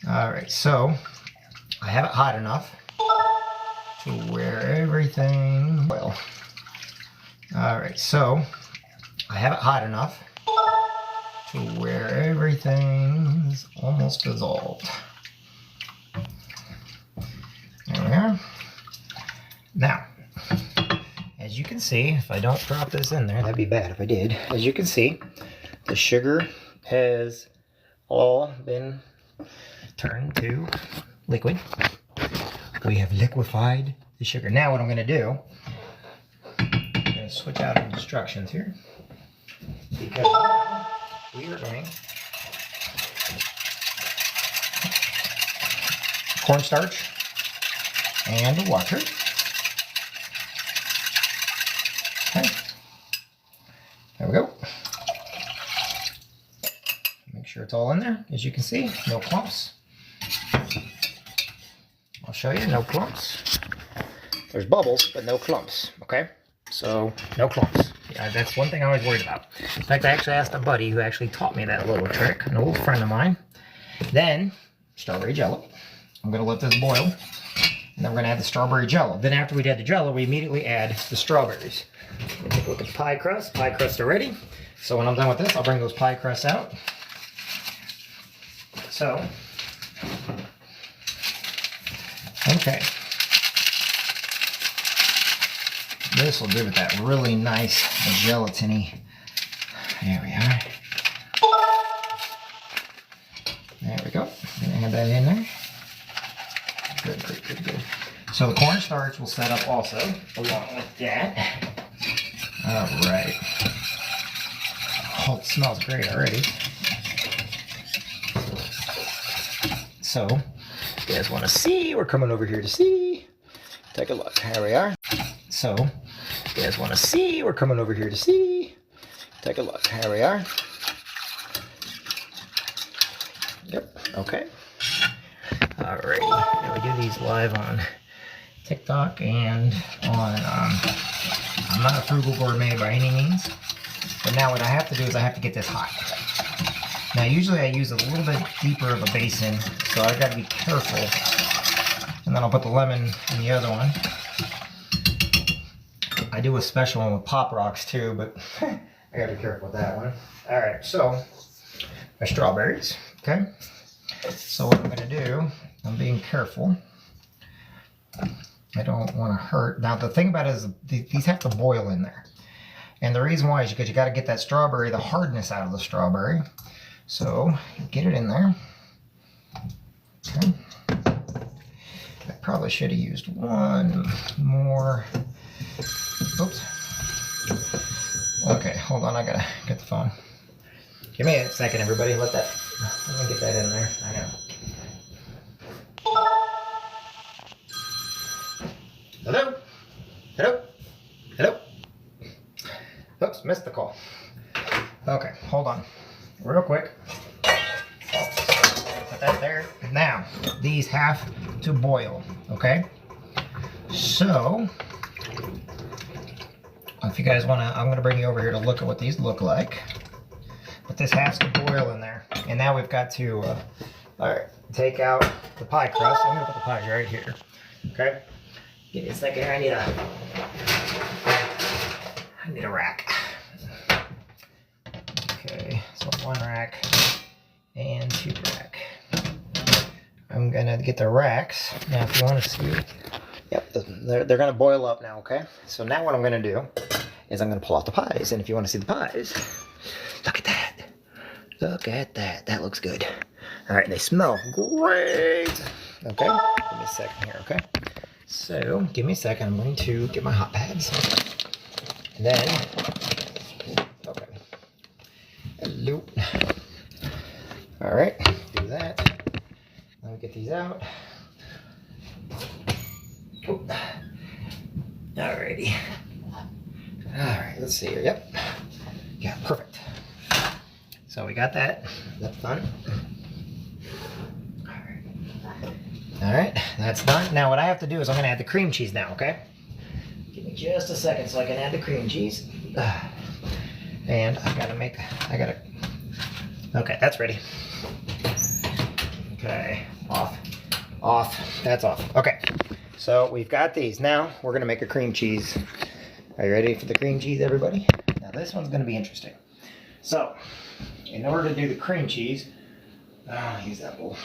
Alright, so I have it hot enough to where everything boil. Alright, so I have it hot enough to where everything's almost dissolved. There we are. Now, as you can see, if I don't drop this in there, that'd be bad if I did. As you can see, the sugar has all been turned to liquid. We have liquefied the sugar. Now what I'm going to do, I'm going to switch out instructions here, because we are going cornstarch and water. Okay, there we go. Make sure it's all in there. As you can see, no clumps. I'll show you, no clumps. There's bubbles, but no clumps, okay? So, no clumps. Yeah, that's one thing I was worried about. In fact, I actually asked a buddy who actually taught me that little trick, an old friend of mine. Then, strawberry Jell-O. I'm going to let this boil. And then we're going to add the strawberry Jell-O. Then after we add the Jell-O, we immediately add the strawberries. Take a look at the pie crust. Pie crusts are ready. So when I'm done with this, I'll bring those pie crusts out. So, okay. This will give it that really nice gelatiny. There we are. There we go. Add that in there. Good, good, good, good. So the cornstarch will set up also along with that. All right. Oh, it smells great already. So, you guys want to see? We're coming over here to see. Take a look. Here we are. So, you guys want to see? We're coming over here to see. Take a look. Here we are. Yep. Okay. Alrighty. Now we do these live on TikTok and on. I'm not a frugal gourmet by any means, but now what I have to do is I have to get this hot. Now usually I use a little bit deeper of a basin, so I've got to be careful. And then I'll put the lemon in the other one. I do a special one with Pop Rocks too, but I gotta be careful with that one. All right, so my strawberries, okay? So what I'm gonna do, I'm being careful. I don't wanna hurt. Now the thing about it is these have to boil in there. And the reason why is because you gotta get that strawberry, the hardness out of the strawberry. So get it in there, okay? I probably should have used one more. Oops. Okay, hold on, I gotta get the phone. Give me a second, everybody. Let me get that in there. I know. Hello? Hello? Hello? Oops, missed the call. Okay, hold on. Real quick. Put that there. Now, these have to boil, okay? So, if you guys want to, I'm going to bring you over here to look at what these look like. But this has to boil in there. And now we've got to, all right, take out the pie crust. I'm going to put the pies right here, okay? Give me a second here. I need a rack. Okay, so 1 rack and 2 rack. I'm going to get the racks. Now, if you want to see, yep, they're going to boil up now, okay? So now what I'm going to do is I'm going to pull out the pies. And if you want to see the pies, look at that. Look at that. That looks good. All right, they smell great. Okay, give me a second here, okay? So, give me a second. I'm going to get my hot pads. And then, okay. Hello. All right, do that. Let me get these out. Oh. Alrighty. Alright, let's see here. Yep. Yeah, perfect. So we got that. That's done. Alright, that's done. Now what I have to do is I'm going to add the cream cheese now, okay? Give me just a second so I can add the cream cheese. And okay, that's ready. Okay, off, that's off. Okay, so we've got these. Now we're gonna make a cream cheese. Are you ready for the cream cheese, everybody? Now this one's gonna be interesting. So, in order to do the cream cheese, use that bowl.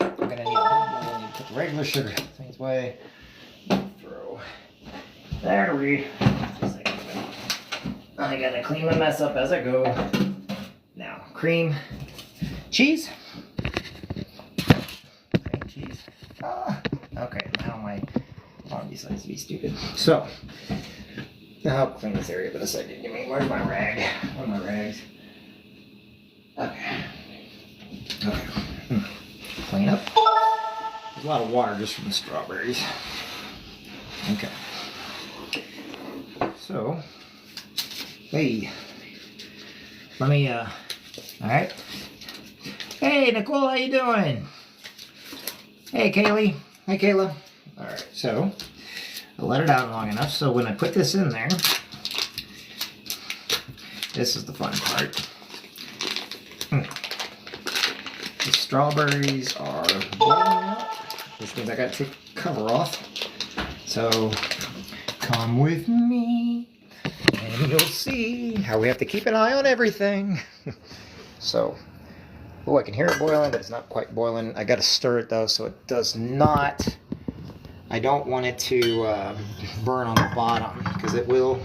I'm gonna need a big bowl. I need to put the regular sugar things away. Throw. There we. I gotta clean my mess up as I go. Now, cream cheese. Cream cheese. Okay, now my phone decides to be stupid. So, I'll clean this area for a second. Where's my rag? Where are my rags? Okay. Clean up. There's a lot of water just from the strawberries. Okay. So, hey, let me, all right. Hey, Nicole, how you doing? Hey, Kaylee. Hey, Kayla. All right, so I'll let it out long enough. So when I put this in there, this is the fun part. The strawberries are boiling out, which means I got to take the cover off. So come with me and you'll see how we have to keep an eye on everything. So, oh, I can hear it boiling, but it's not quite boiling. I got to stir it though, so it does not. I don't want it to burn on the bottom because it will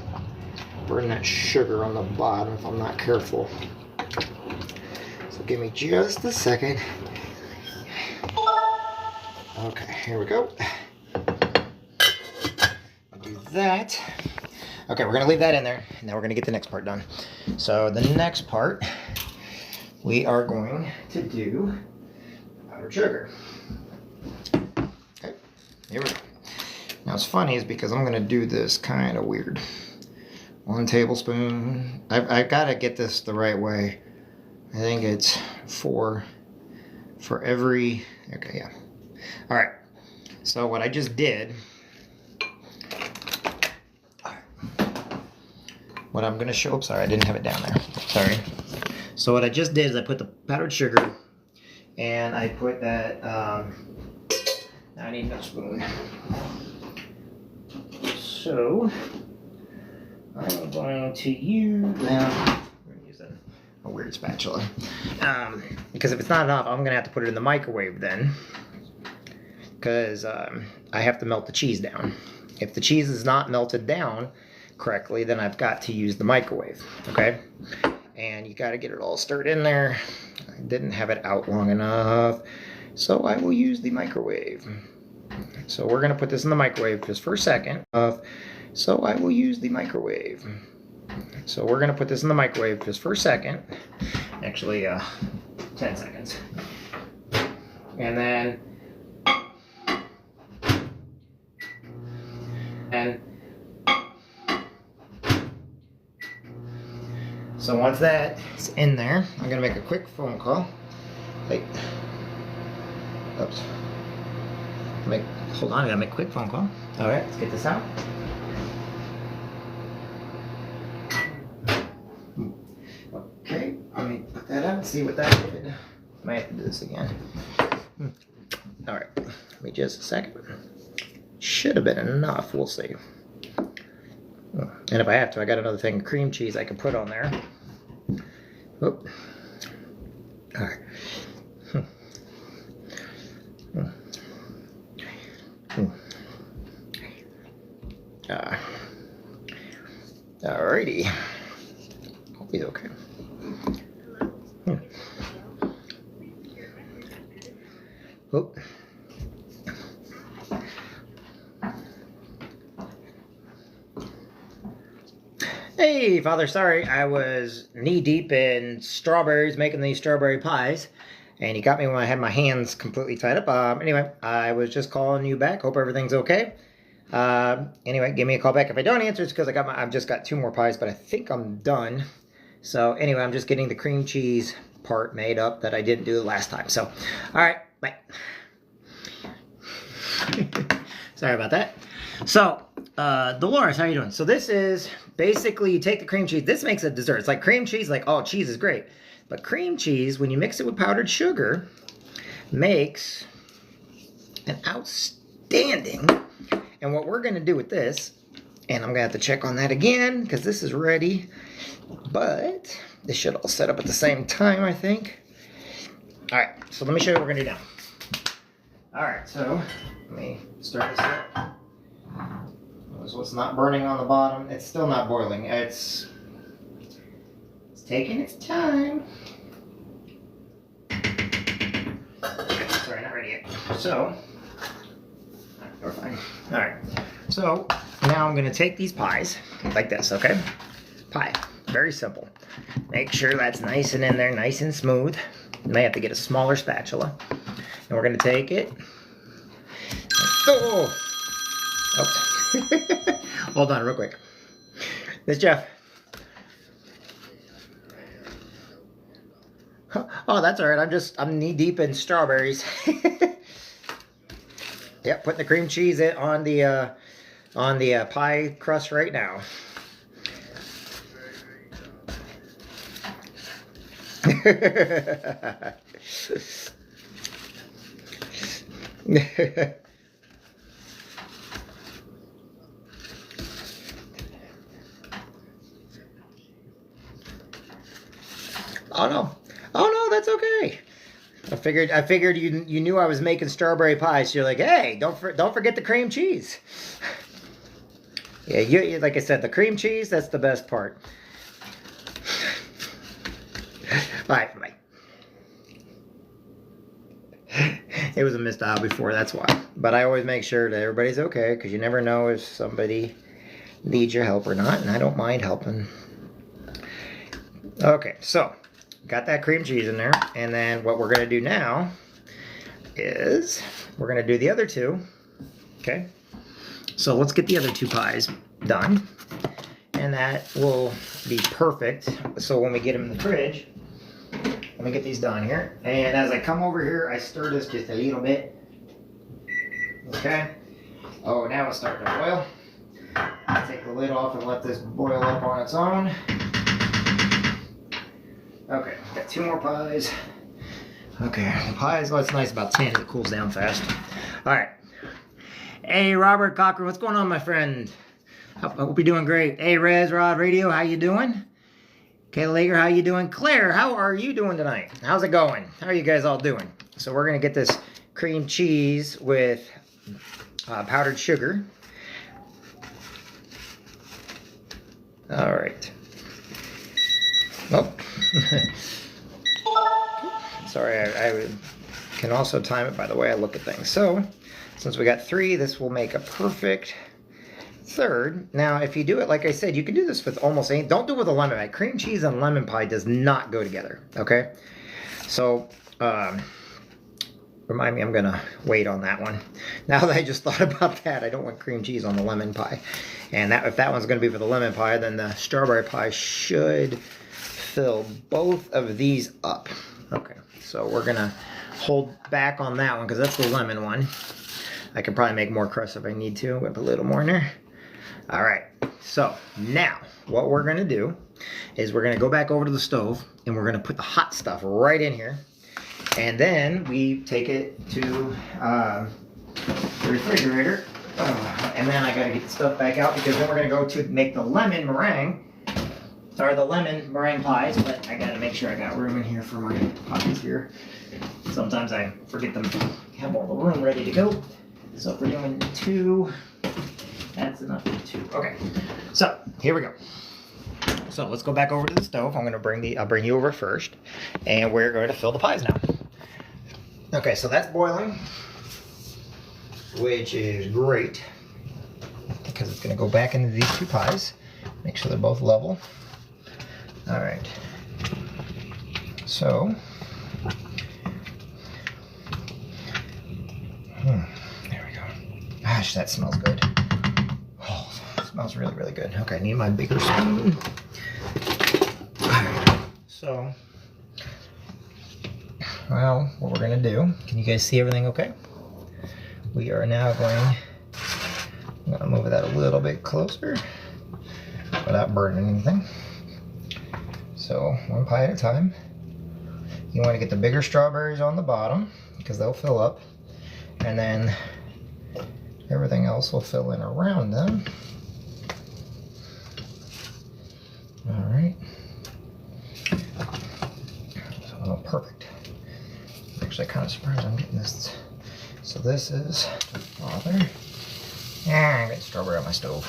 burn that sugar on the bottom if I'm not careful. So give me just a second. Okay, here we go. I'll do that. Okay, we're gonna leave that in there, and now we're gonna get the next part done. So the next part, we are going to do powdered sugar. Okay, here we go. Now what's funny is because I'm gonna do this kind of weird. 1 tablespoon. I've got to get this the right way. I think it's for every. Okay, yeah. All right. So what I just did. What I'm gonna show. Sorry, I didn't have it down there. Sorry. So what I just did is I put the powdered sugar, and I put that. Now I need another spoon. So I'm going to use now. We're gonna use a weird spatula because if it's not enough, I'm gonna have to put it in the microwave then, because I have to melt the cheese down. If the cheese is not melted down correctly, then I've got to use the microwave. Okay, and you got to get it all stirred in there. I didn't have it out long enough, so I will use the microwave. So we're gonna put this in the microwave just for a second. So I will use the microwave. So we're gonna put this in the microwave just for a second. Actually, 10 seconds. And then, so once that's in there, I'm gonna make a quick phone call. Wait. Oops. Hold on, I gotta make a quick phone call. All right, let's get this out. Okay, let me put that out and see what that did. Might have to do this again. All right, give me just a second. Should have been enough, we'll see. And if I have to, I got another thing of cream cheese I can put on there. Oop. All right. Alrighty. Hope he's okay. Oop. Hey, Father, sorry, I was knee-deep in strawberries, making these strawberry pies, and you got me when I had my hands completely tied up. Anyway, I was just calling you back. Hope everything's okay. Anyway, give me a call back if I don't answer. It's because I've just got 2 more pies, but I think I'm done. So anyway, I'm just getting the cream cheese part made up that I didn't do the last time. So, all right, bye. Sorry about that. So, Dolores, how are you doing? So this is basically, you take the cream cheese. This makes a dessert. It's like cream cheese, like, oh, cheese is great. But cream cheese, when you mix it with powdered sugar, makes an outstanding. And what we're going to do with this, and I'm going to have to check on that again, because this is ready. But this should all set up at the same time, I think. All right, so let me show you what we're going to do now. All right, so let me start this up. Notice what's not burning on the bottom. It's still not boiling. It's taking its time. Sorry, not ready yet. So, we're fine. All right. So now I'm going to take these pies like this, okay? Pie. Very simple. Make sure that's nice and in there, nice and smooth. You may have to get a smaller spatula. And we're going to take it. Oh! Oops. Hold on real quick. This is Jeff. Oh, that's all right. I'm knee deep in strawberries. Yep, putting the cream cheese on the pie crust right now. Oh no, that's okay. I figured you knew I was making strawberry pie, so you're like, hey, don't forget the cream cheese. Yeah, you like I said, the cream cheese, that's the best part. Bye. It was a misdial before, that's why. But I always make sure that everybody's okay, because you never know if somebody need your help or not, and I don't mind helping. Okay, so got that cream cheese in there, and then what we're gonna do now is we're gonna do the other two. Okay, so let's get the other two pies done, and that will be perfect. So when we get them in the fridge, let me get these done here. And as I come over here, I stir this just a little bit. Okay. Oh, now it's starting to boil. I'll take the lid off and let this boil up on its own. Okay, got two more pies. Okay, the pies, what's nice about tin is it cools down fast. All right. Hey, Robert Cochran, what's going on, my friend? I hope you're doing great. Hey, Res Rod Radio, how you doing? Kayla Lager, how you doing? Claire, how are you doing tonight? How's it going? How are you guys all doing? So we're going to get this cream cheese with powdered sugar. All right. Oh. Sorry, I can also time it by the way I look at things. So, since we got 3, this will make a perfect third. Now, if you do it, like I said, you can do this with almost any, don't do it with a lemon pie. Cream cheese and lemon pie does not go together, okay? So, remind me, I'm gonna wait on that one. Now that I just thought about that, I don't want cream cheese on the lemon pie. And that, if that one's gonna be for the lemon pie, then the strawberry pie should fill both of these up. Okay, so we're gonna hold back on that one because that's the lemon one. I can probably make more crust if I need to, whip a little more in there. All right, so now what we're gonna do is we're gonna go back over to the stove and we're gonna put the hot stuff right in here. And then we take it to the refrigerator. And then I gotta get the stuff back out because then we're gonna go to make the lemon meringue, or the lemon meringue pies, but I gotta make sure I got room in here for my pies here. Sometimes I forget them, have all the room ready to go. So if we're doing 2, that's enough for 2. Okay, so here we go. So let's go back over to the stove. I'll bring you over first, and we're going to fill the pies now. Okay, so that's boiling, which is great because it's going to go back into these 2 pies. Make sure they're both level. All right. So. Gosh, that smells good. Oh, it smells really, really good. Okay, I need my bigger spoon. Alright, so, well, what we're going to do, can you guys see everything okay? We are now I'm going to move that a little bit closer without burning anything. So, one pie at a time. You want to get the bigger strawberries on the bottom because they'll fill up. And then everything else will fill in around them. All right. So perfect. Actually, kind of surprised I'm getting this. So this is the father. I'm getting strawberry on my stove.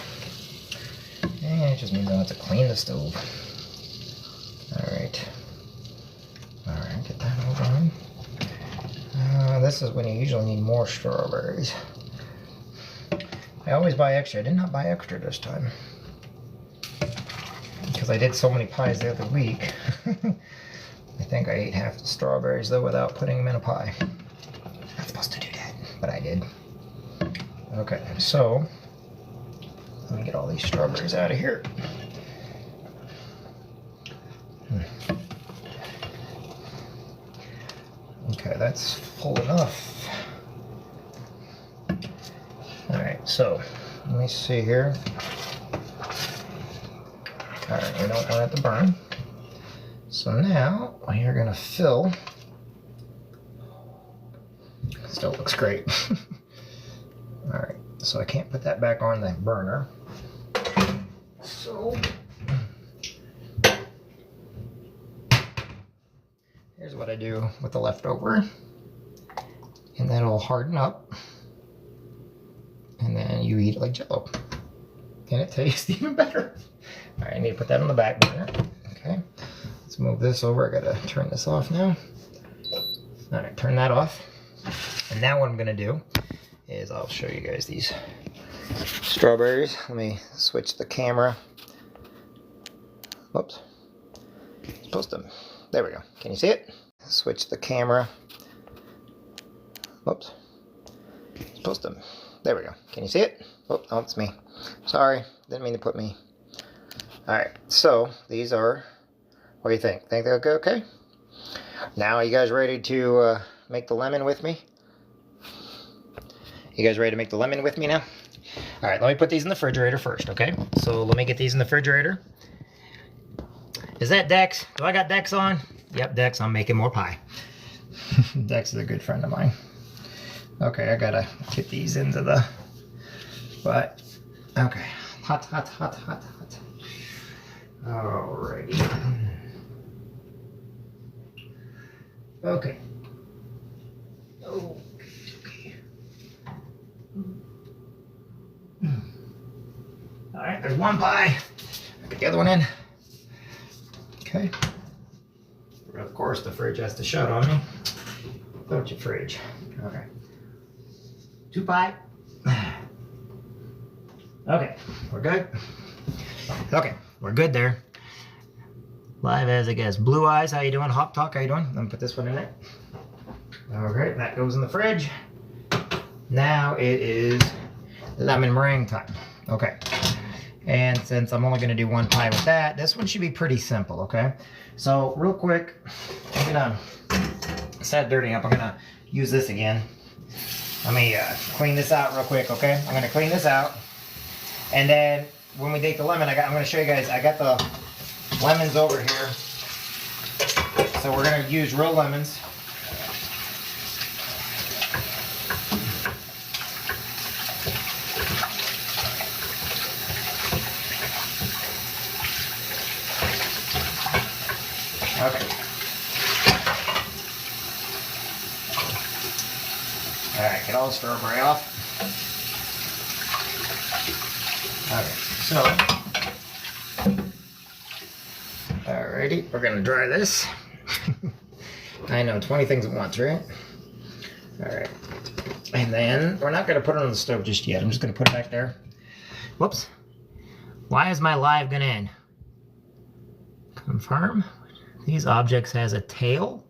And it just means I have to clean the stove. All right. All right, get that all done. This is when you usually need more strawberries. I always buy extra. I did not buy extra this time because I did so many pies the other week. I think I ate half the strawberries though without putting them in a pie. Not supposed to do that, but I did. Okay, so let me get all these strawberries out of here. Okay, that's full enough. Alright, so let me see here. Alright, we don't want it to burn. So now we are going to fill. Still looks great. Alright, so I can't put that back on the burner. So here's what I do with the leftover. And then it'll harden up. And then you eat it like Jell-O. And it tastes even better. All right, I need to put that on the back burner. Okay, let's move this over. I gotta turn this off now. All right, turn that off. And now what I'm gonna do is I'll show you guys these strawberries. Let me switch the camera. Whoops. Supposed to. There we go. Can you see it? Switch the camera. Whoops. Supposed to. There we go. Can you see it? Oh, it's me. Sorry. Didn't mean to put me. Alright. So, these are. What do you think? Think they look okay? Now, you guys ready to make the lemon with me? You guys ready to make the lemon with me now? Alright, let me put these in the refrigerator first, okay? So, let me get these in the refrigerator. Is that Dex? Do I got Dex on? Yep, Dex, I'm making more pie. Dex is a good friend of mine. Okay, I gotta get these into the... But, okay. Hot, hot, hot, hot, hot. Alrighty. Okay. Oh, okay. Alright, there's one pie. Get the other one in. Okay. Of course, the fridge has to shut on me. Don't you, fridge? Okay. 2 pie. Okay, we're good. Okay, we're good there. Live as I guess. Blue Eyes, how you doing? Hop Talk, how you doing? Let me put this one in there. Okay, that goes in the fridge. Now it is lemon meringue time. Okay. And since I'm only going to do 1 pie with that, this one should be pretty simple, okay? So, real quick, I'm going to set dirty up. I'm going to use this again. Let me clean this out real quick, okay? I'm going to clean this out. And then, when we take the lemon, I'm going to show you guys, I got the lemons over here. So, we're going to use real lemons. Okay. Alright, get all the strawberry off. Okay, so. Alrighty, we're gonna dry this. I know, 20 things at once, right? Alright. And then, we're not gonna put it on the stove just yet. I'm just gonna put it back there. Whoops. Why is my live gonna end? Confirm. These objects has a tail.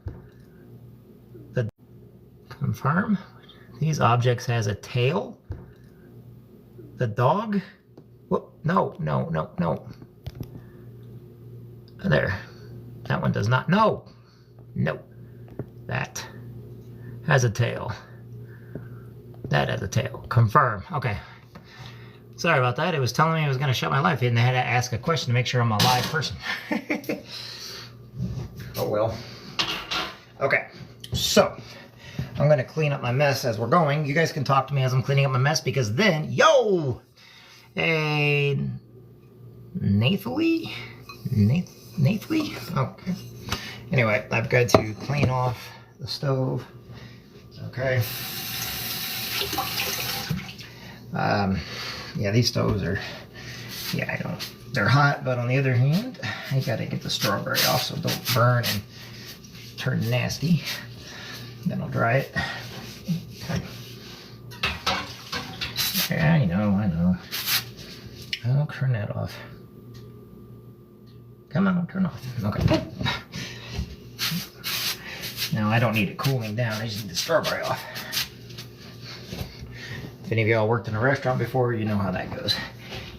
Confirm. These objects has a tail. The dog. Whoop. No, no, no, no. There. That one does not. No. No. That has a tail. That has a tail. Confirm. Okay. Sorry about that. It was telling me it was going to shut my live in. I had to ask a question to make sure I'm a live person. Oh well. Okay, so I'm gonna clean up my mess as we're going. You guys can talk to me as I'm cleaning up my mess because then, yo, a Nathally? Okay. Anyway, I've got to clean off the stove. Okay. Yeah, these stoves are, yeah, I don't. They're hot, but on the other hand, I gotta get the strawberry off so it don't burn and turn nasty. Then I'll dry it. Okay. Yeah, I know. I'll turn that off. Come on, turn off. Okay. Now I don't need it cooling down, I just need the strawberry off. If any of y'all worked in a restaurant before, you know how that goes.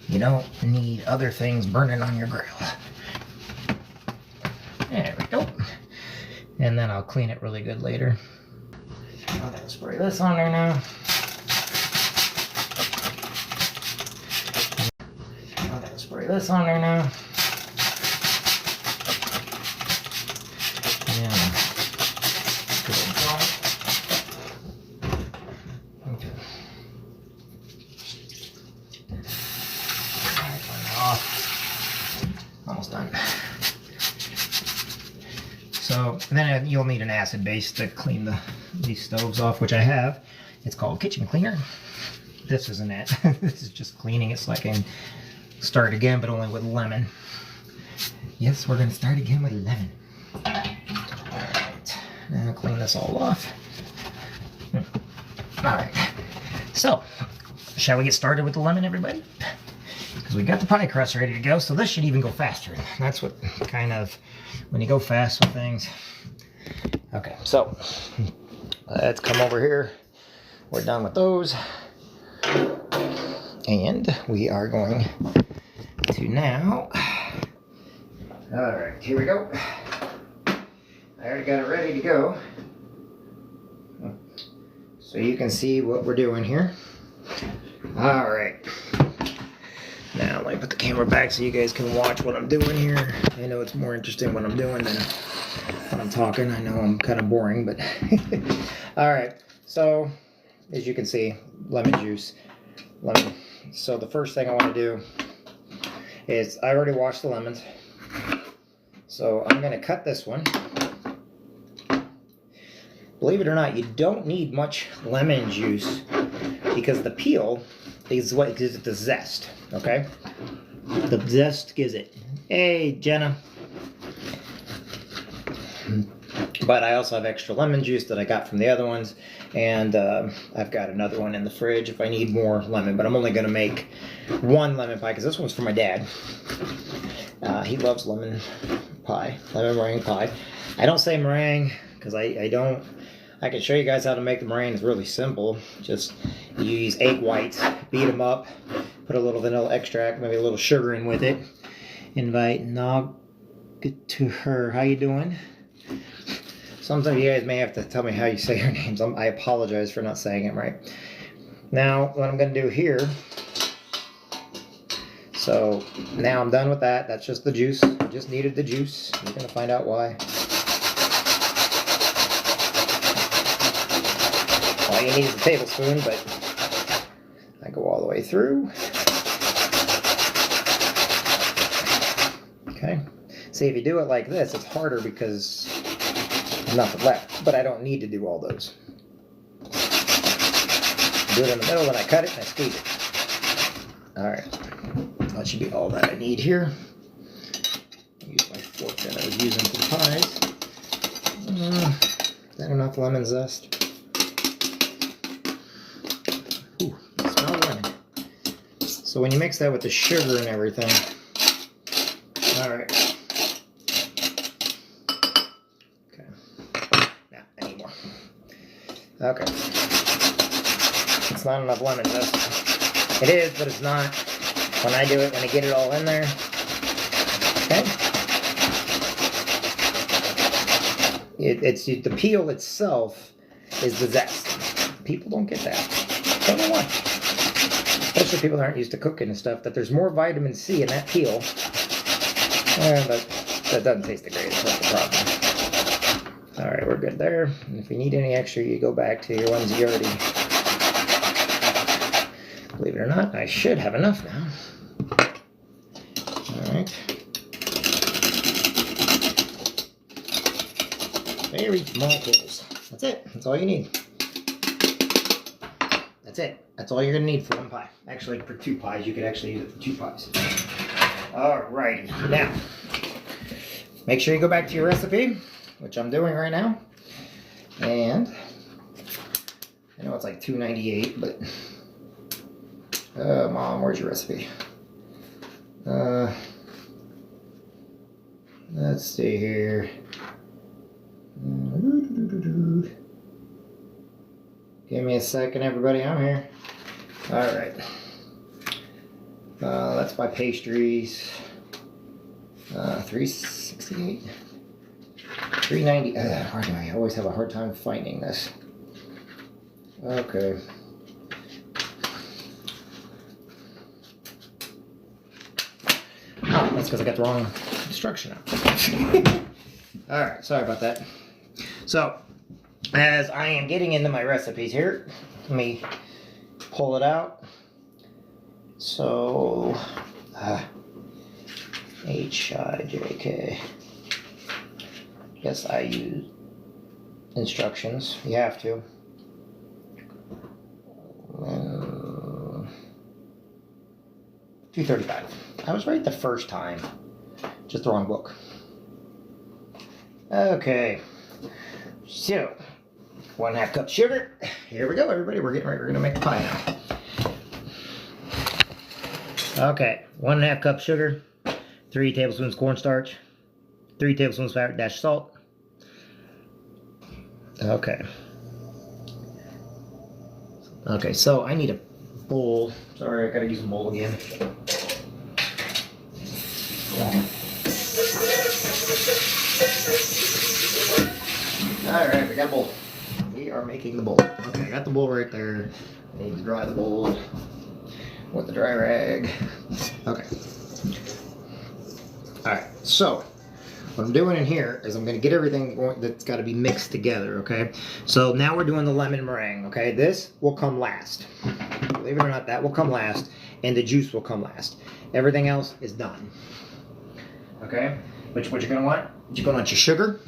You don't need other things burning on your grill. There we go. And then I'll clean it really good later. I'm gonna spray this on there now. I'm gonna spray this on there now. Yeah. Okay. Almost done. So then you'll need an acid base to clean these stoves off, which I have. It's called Kitchen Cleaner. This isn't it. This is just cleaning it so I can start again, but only with lemon. Yes, we're going to start again with lemon. Alright, now clean this all off. Alright, so shall we get started with the lemon, everybody? Because we got the pie crust ready to go, so this should even go faster. That's what kind of, when you go fast with things. Okay, so let's come over here. We're done with those. And we are going to now, all right, here we go. I already got it ready to go. So you can see what we're doing here. All right. Now let me put the camera back so you guys can watch what I'm doing here. I know it's more interesting what I'm doing than when I'm talking. I know I'm kind of boring, but all right. So as you can see, lemon juice, lemon. So the first thing I want to do is I already washed the lemons. So I'm going to cut this one. Believe it or not, you don't need much lemon juice because the peel is what gives it the zest, okay? The zest gives it. Hey, Jenna. But I also have extra lemon juice that I got from the other ones, and I've got another one in the fridge if I need more lemon, but I'm only going to make one lemon pie because this one's for my dad. He loves lemon pie, lemon meringue pie. I don't say meringue because I don't. I can show you guys how to make the meringue. It's really simple. Just you use egg whites, beat them up, put a little vanilla extract, maybe a little sugar in with it. Invite Nog to her. How you doing? Sometimes you guys may have to tell me how you say your names. I apologize for not saying it right. Now, what I'm going to do here. So now I'm done with that. That's just the juice. I just needed the juice. You're going to find out why. All you need is a tablespoon, but I go all the way through. Okay. See, if you do it like this, it's harder because there's nothing left. But I don't need to do all those. Do it in the middle, then I cut it and I squeeze it. All right. That should be all that I need here. Use my fork that I was using for the pies. Is that enough lemon zest? Ooh, smell lemon. So when you mix that with the sugar and everything, all right. Okay. Now I need more. Okay. It's not enough lemon zest. It is, but it's not. When I do it, when I get it all in there, okay? It's the peel itself is the zest. People don't get that. Don't know why. Especially people that aren't used to cooking and stuff, that there's more vitamin C in that peel. But that doesn't taste the greatest, that's the problem. Alright, we're good there. And if you need any extra, you go back to your ones you already... Believe it or not, I should have enough now. Alright. Very small holes. That's it. That's all you need. That's it. That's all you're going to need for one pie. Actually, for two pies. You could actually use it for two pies. Alrighty. Now, make sure you go back to your recipe, which I'm doing right now. And, I know it's like $2.98, but... Mom, where's your recipe? Let's see here. Give me a second, everybody. I'm here. All right. That's my pastries. $3.68. $3.90. Pardon me. I always have a hard time finding this. Okay. Oh, that's because I got the wrong instruction out. Alright, sorry about that. So, as I am getting into my recipes here, let me pull it out. So, H-I-J-K. Yes, I use instructions. You have to. $2.35. I was right the first time. Just the wrong book. Okay. So, 1/2 cup sugar. Here we go, everybody. We're getting ready. We're going to make the pie now. Okay, 1.5 cup sugar, 3 tablespoons cornstarch, 3 tablespoons flour dash salt. Okay. Okay, so I need a bowl. Sorry, I gotta use a bowl again. Alright, we got a bowl. We are making the bowl. Okay, I got the bowl right there. I need to dry the bowl with the dry rag. Okay. Alright, so what I'm doing in here is I'm going to get everything that's got to be mixed together, okay? So now we're doing the lemon meringue, okay? This will come last. Believe it or not, that will come last, and the juice will come last. Everything else is done. Okay? What you're going to want? You're going to want your sugar.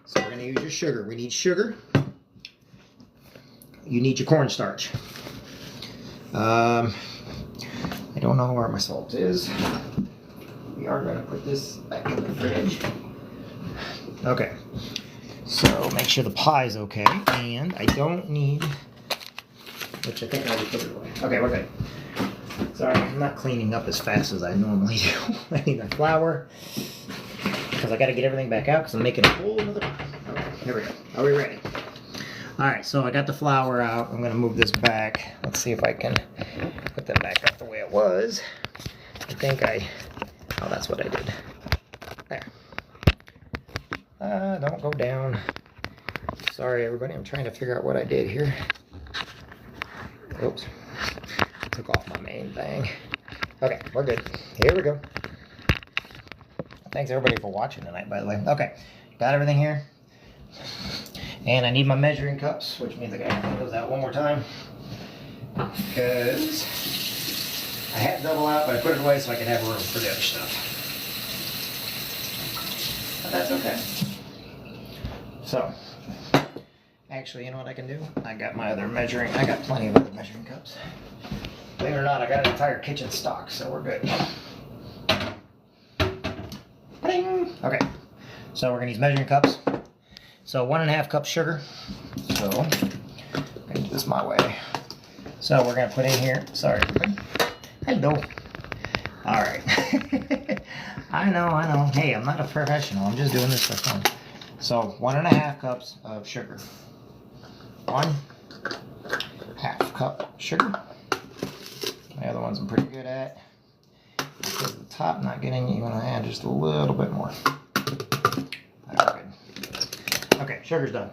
So we're going to use your sugar. We need sugar. You need your cornstarch. I don't know where my salt is. We are going to put this back in the fridge. Okay. So make sure the pie's okay. And I don't need, which I think I already put it away. Okay, we're good. Sorry, I'm not cleaning up as fast as I normally do. I need my flour. Because I got to get everything back out because I'm making a whole other pie. Okay, here we go. Are we ready? Alright, so I got the flour out. I'm going to move this back. Let's see if I can put that back up the way it was. I think oh, that's what I did. There. Don't go down. Sorry, everybody. I'm trying to figure out what I did here. Oops. Took off my main thing. Okay, we're good. Here we go. Thanks, everybody, for watching tonight, by the way. Okay, got everything here. And I need my measuring cups, which means I gotta clean those out one more time. Because I had to double out, but I put it away so I could have room for the other stuff. But that's okay. So, actually, you know what I can do? I got my other measuring, I got plenty of other measuring cups. Believe it or not, I got an entire kitchen stock, so we're good. Bing! Okay, so we're gonna use measuring cups. So 1.5 cups sugar. So I'm gonna do this my way. So we're gonna put in here. Sorry, everybody. Hello. All right. I know. Hey, I'm not a professional. I'm just doing this for fun. So 1.5 cups of sugar. 1/2 cup sugar. The other ones I'm pretty good at. Because the top not getting, you want to add just a little bit more. That's good. Okay, sugar's done.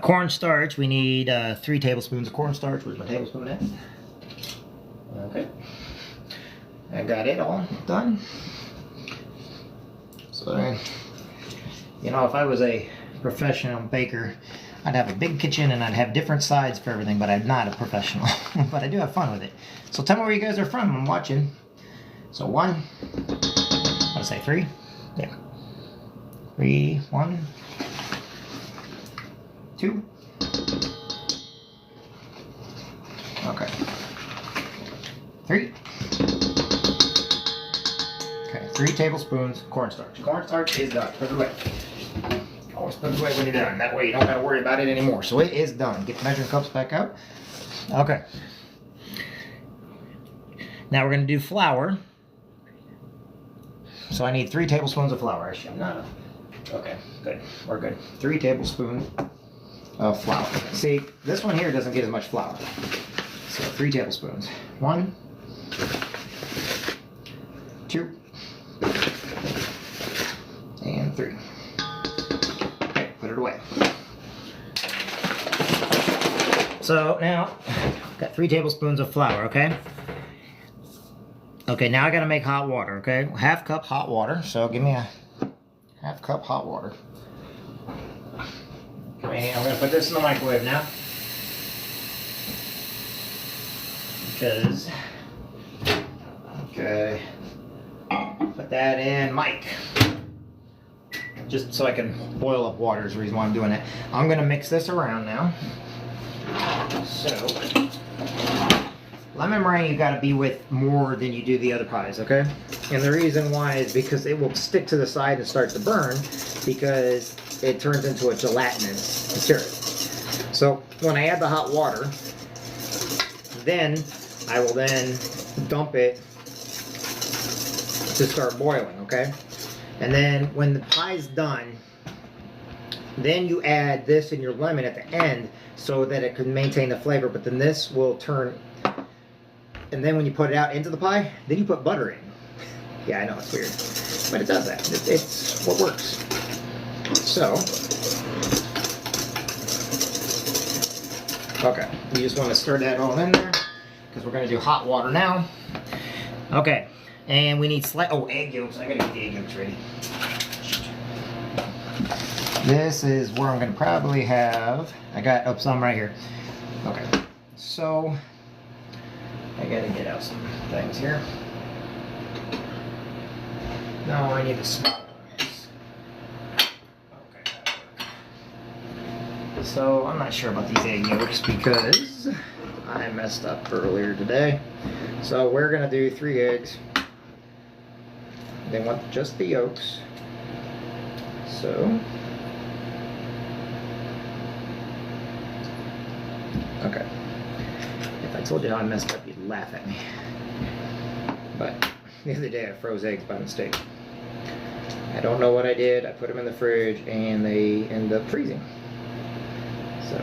Cornstarch, we need 3 tablespoons of cornstarch. Where's my tablespoon at? Okay. I got it all done. So, you know, if I was a professional baker, I'd have a big kitchen and I'd have different sides for everything, but I'm not a professional. But I do have fun with it. So tell me where you guys are from. I'm watching. So 1, I'll say 3. Yeah. 3, 1, 2. Okay. 3. Okay, 3 tablespoons cornstarch. Cornstarch is done. Put it away. Always put it away when you're done. That way you don't gotta worry about it anymore. So it is done. Get the measuring cups back out. Okay. Now we're gonna do flour. So I need 3 tablespoons of flour. Okay, good. We're good. 3 tablespoons of flour. See, this one here doesn't get as much flour. So 3 tablespoons. 1, 2, and 3. Okay, put it away. So now, got 3 tablespoons of flour, okay? Okay, now I gotta make hot water, okay? 1/2 cup hot water, so give me a 1/2 cup hot water. Okay, I'm gonna put this in the microwave now. Because, okay, put that in, Mike. Just so I can boil up water is the reason why I'm doing it. I'm gonna mix this around now. So, lemon meringue you gotta be with more than you do the other pies, okay? And the reason why is because it will stick to the side and start to burn because it turns into a gelatinous material. So when I add the hot water, Then I will then dump it to start boiling, okay? And then when the pie's done, then you add this and your lemon at the end so that it can maintain the flavor, but then this will turn, and then when you put it out into the pie, then you put butter in. Yeah, I know, it's weird, but it does that. It's what works. So, okay, you just want to stir that all in there because we're going to do hot water now. Okay, and we need egg yolks. I got to get the egg yolks ready. This is where I'm going to probably have, I got some right here. Okay, so I got to get out some things here. No, I need a small one. Okay, that'll work. So I'm not sure about these egg yolks because I messed up earlier today. So we're going to do 3 eggs. They want just the yolks. So okay. If I told you how I messed up, you'd laugh at me. But the other day I froze eggs by mistake. I don't know what I did. I put them in the fridge and they end up freezing. So,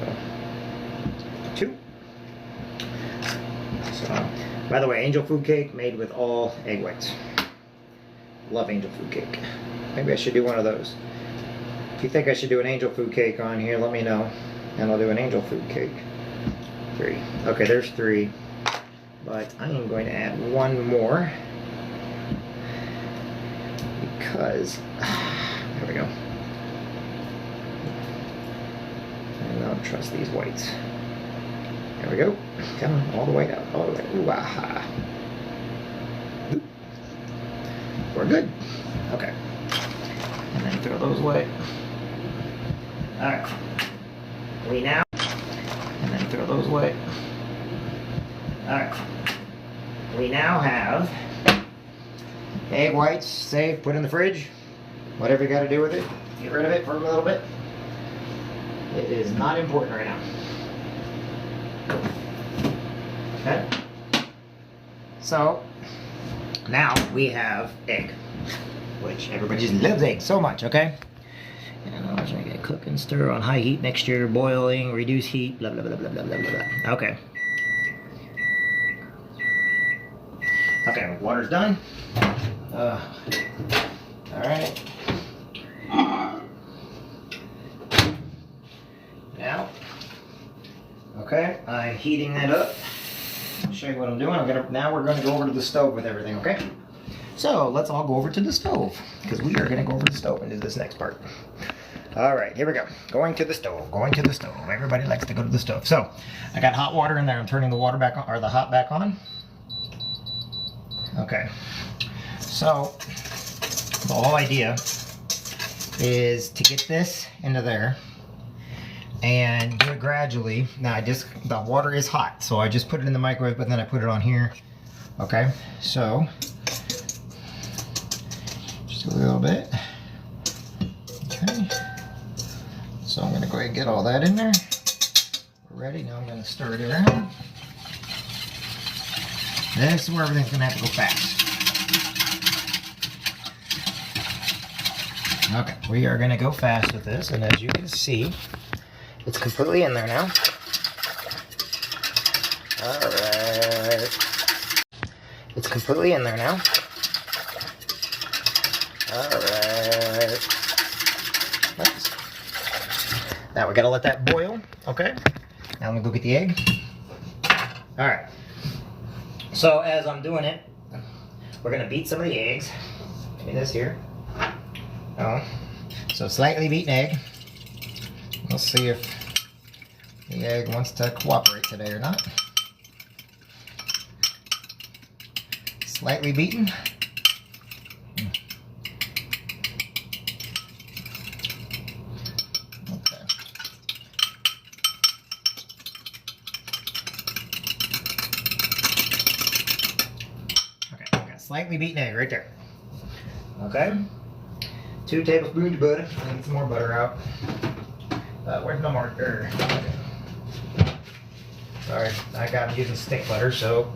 2. So, by the way, angel food cake made with all egg whites. Love angel food cake. Maybe I should do one of those. If you think I should do an angel food cake on here, let me know. And I'll do an angel food cake. 3. Okay, there's 3. But I am going to add 1 more. Because, there we go. And I don't trust these whites. There we go. Come on, all the way out, all the way. Ooh, aha. We're good. Okay. And then throw those away. Alright. We now. And then throw those away. Alright. We now have egg whites, save, put in the fridge. Whatever you got to do with it, get rid of it for a little bit. It is not important right now. Okay. So now we have egg, which everybody just loves egg so much. Okay. And I'm just gonna get cook and stir on high heat mixture, boiling, reduce heat, blah blah blah blah blah blah blah. Okay. Okay, water's done. Alright. Now, okay, I'm heating that up. I'll show you what I'm doing. Now we're going to go over to the stove with everything, okay? So, let's all go over to the stove, because we are going to go over to the stove and do this next part. Alright, here we go. Going to the stove, going to the stove. Everybody likes to go to the stove. So, I got hot water in there. I'm turning the water back on, or the hot back on. Okay. So, the whole idea is to get this into there and do it gradually. Now the water is hot, so I just put it in the microwave, but then I put it on here. Okay, so just a little bit. Okay, so I'm gonna go ahead and get all that in there. We're ready. Now I'm gonna stir it around. This is where everything's gonna have to go fast. Okay, we are going to go fast with this, and as you can see, it's completely in there now. Alright. It's completely in there now. Alright. Now we got to let that boil, okay? Now I'm going to go get the egg. Alright. So as I'm doing it, we're going to beat some of the eggs. Give me this here. Oh, so slightly beaten egg. We'll see if the egg wants to cooperate today or not. Slightly beaten. Okay. Okay, got slightly beaten egg right there. Okay. 2 tablespoons of butter. I need some more butter out. Where's my marker? Okay. Sorry, I'm using stick butter, so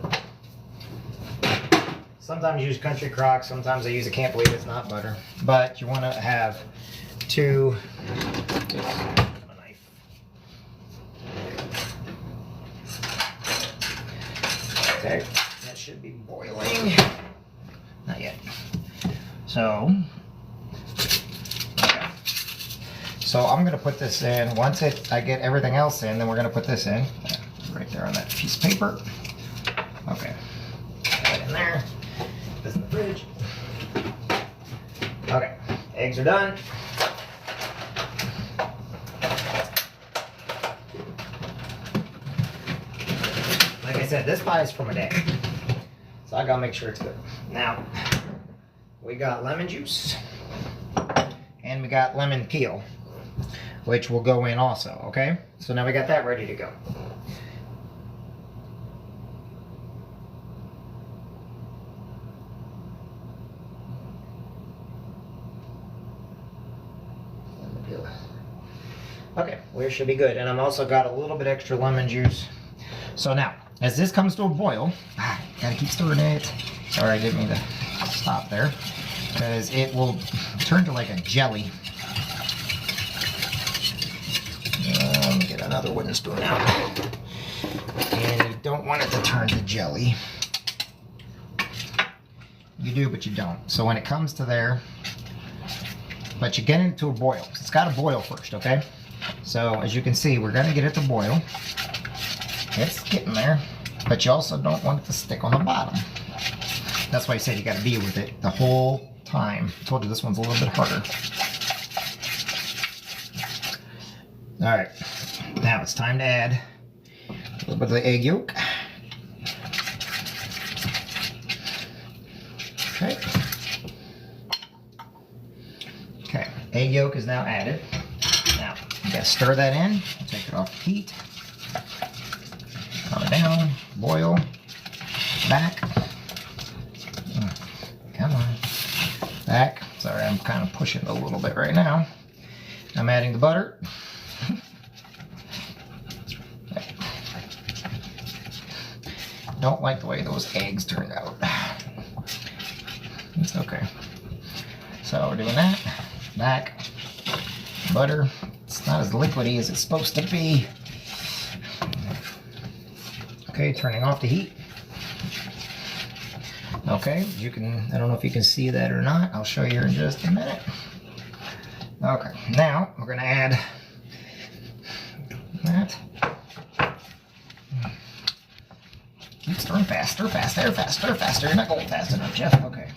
sometimes I use Country Crock, sometimes I use, I can't believe it's not butter. But you want to have two, a knife. Okay, that should be boiling. Not yet. So, okay. So I'm gonna put this in. Once I get everything else in, then we're gonna put this in. Right there on that piece of paper. Okay. Put that in there. Put this in the fridge. Okay. Eggs are done. Like I said, this pie is from a day. So I gotta make sure it's good. Now, we got lemon juice. And we got lemon peel, which will go in also, okay? So now we got that ready to go. Okay, we should be good. And I've also got a little bit extra lemon juice. So now, as this comes to a boil, gotta keep stirring it. Sorry, I didn't mean to stop there. Because it will turn to like a jelly. Let me get another wooden spoon out. And you don't want it to turn to jelly. You do, but you don't. So when it comes to there, but you get it into a boil. It's got to boil first, okay? So as you can see, we're going to get it to boil. It's getting there, but you also don't want it to stick on the bottom. That's why I said you got to be with it the whole time. I told you this one's a little bit harder. All right, now it's time to add a little bit of the egg yolk. Okay. Okay, egg yolk is now added. Now, you gotta stir that in, take it off the heat, calm it down, boil, back. Come on, back. Sorry, I'm kind of pushing a little bit right now. I'm adding the butter. Don't like the way those eggs turned out. It's okay. So we're doing that. Back. Butter. It's not as liquidy as it's supposed to be. Okay, turning off the heat. Okay, you can, I don't know if you can see that or not. I'll show you in just a minute. Okay, now we're gonna add that. Keep stirring faster, faster, faster, faster. You're not going fast enough, Jeff. Okay.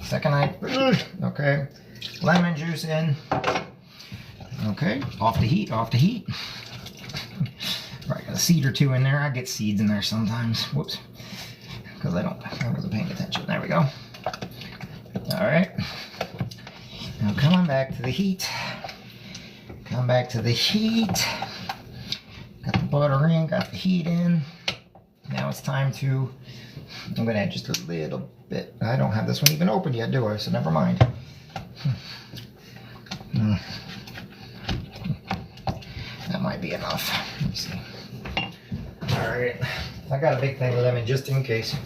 Second okay. Lemon juice in. Okay, off the heat, off the heat. Right, got a seed or two in there. I get seeds in there sometimes. Whoops. Because I wasn't paying attention. There we go. All right. Now come on back to the heat. Come back to the heat. Got the butter in, got the heat in. Now it's time to, I'm going to add just a little bit. I don't have this one even open yet, do I? So never mind. That might be enough. Let me see. All right. I got a big thing of lemon just in case.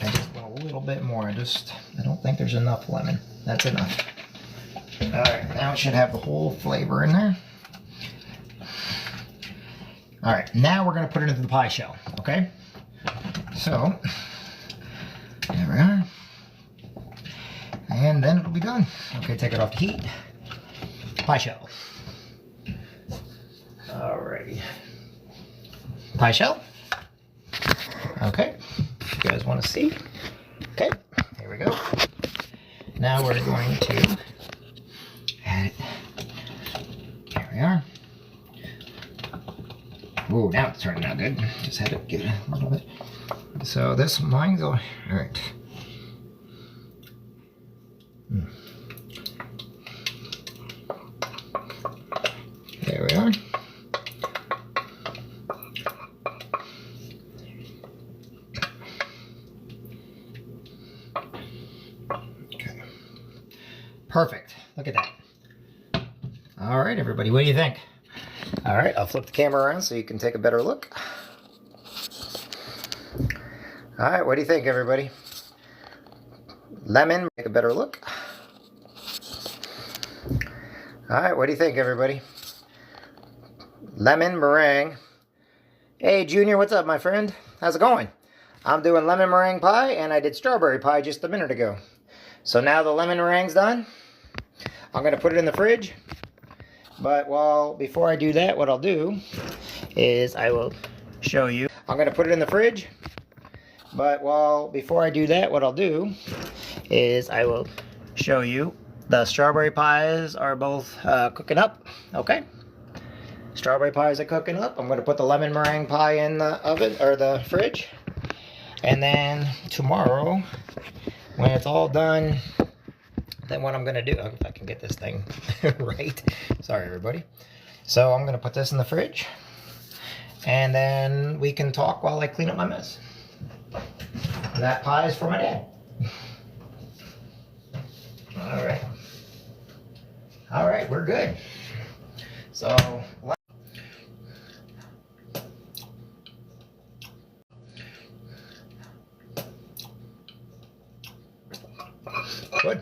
I just want a little bit more. I don't think there's enough lemon. That's enough. All right. Now it should have the whole flavor in there. All right. Now we're going to put it into the pie shell. Okay. So, there we are. And then it'll be done. Okay, take it off the heat. Pie shell. Alrighty. Pie shell. Okay. You guys want to see? Okay, here we go. Now we're going to add it. Here we are. Ooh, now it's turning out good. Just had to get a little bit. So this mine's all right. There we are. Okay. Perfect. Look at that. All right, everybody. What do you think? All right, I'll flip the camera around so you can take a better look. All right, what do you think, everybody? Lemon, take a better look. All right, what do you think, everybody? Lemon meringue. Hey, Junior, what's up, my friend? How's it going? I'm doing lemon meringue pie, and I did strawberry pie just a minute ago. So now the lemon meringue's done. I'm going to put it in the fridge. But, well, before I do that, what I'll do is I will show you. I'm going to put it in the fridge. But, well, before I do that, what I'll do is I will show you. The strawberry pies are both cooking up. Okay? Strawberry pies are cooking up. I'm going to put the lemon meringue pie in the oven, or the fridge. And then tomorrow, when it's all done, then what I'm going to do, if I can get this thing right. Sorry, everybody. So I'm going to put this in the fridge. And then we can talk while I clean up my mess. That pie is for my dad. All right. All right, we're good. So, good.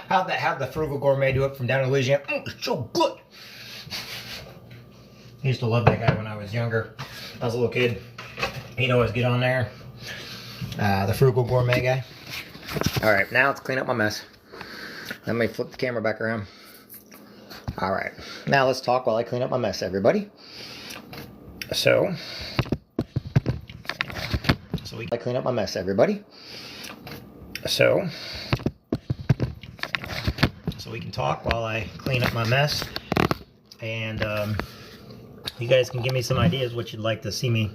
How'd the frugal gourmet do it from down in Louisiana? It's so good. I used to love that guy when I was younger. I was a little kid. He'd always get on there. The frugal gourmet guy. All right, now let's clean up my mess. Let me flip the camera back around. All right, now let's talk while I clean up my mess, everybody. So I clean up my mess, everybody. So we can talk while I clean up my mess, and you guys can give me some ideas what you'd like to see me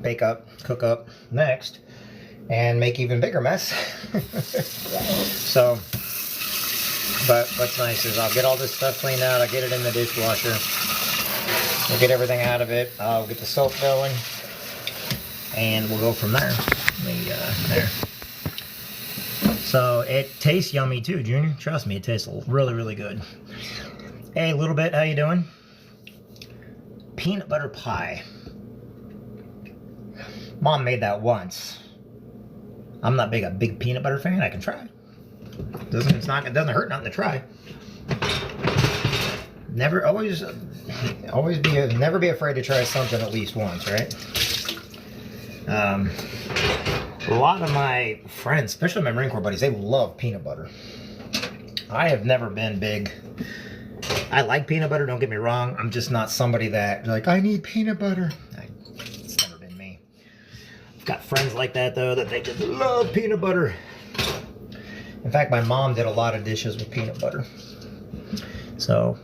bake up, cook up next, and make even bigger mess. So, but what's nice is I'll get all this stuff cleaned out. I'll get it in the dishwasher. We'll get everything out of it. I'll get the soap going, and we'll go from there. There. So it tastes yummy too, Junior. Trust me, it tastes really, really good. Hey, Little Bit, how you doing? Peanut butter pie. Mom made that once. I'm not a big peanut butter fan. I can try. It doesn't hurt nothing to try. Never be afraid to try something at least once, right? A lot of my friends, especially my Marine Corps buddies, they love peanut butter. I have never been big. I like peanut butter, don't get me wrong. I'm just not somebody that, like, I need peanut butter. It's never been me. I've got friends like that, though, that they just love peanut butter. In fact, my mom did a lot of dishes with peanut butter. So,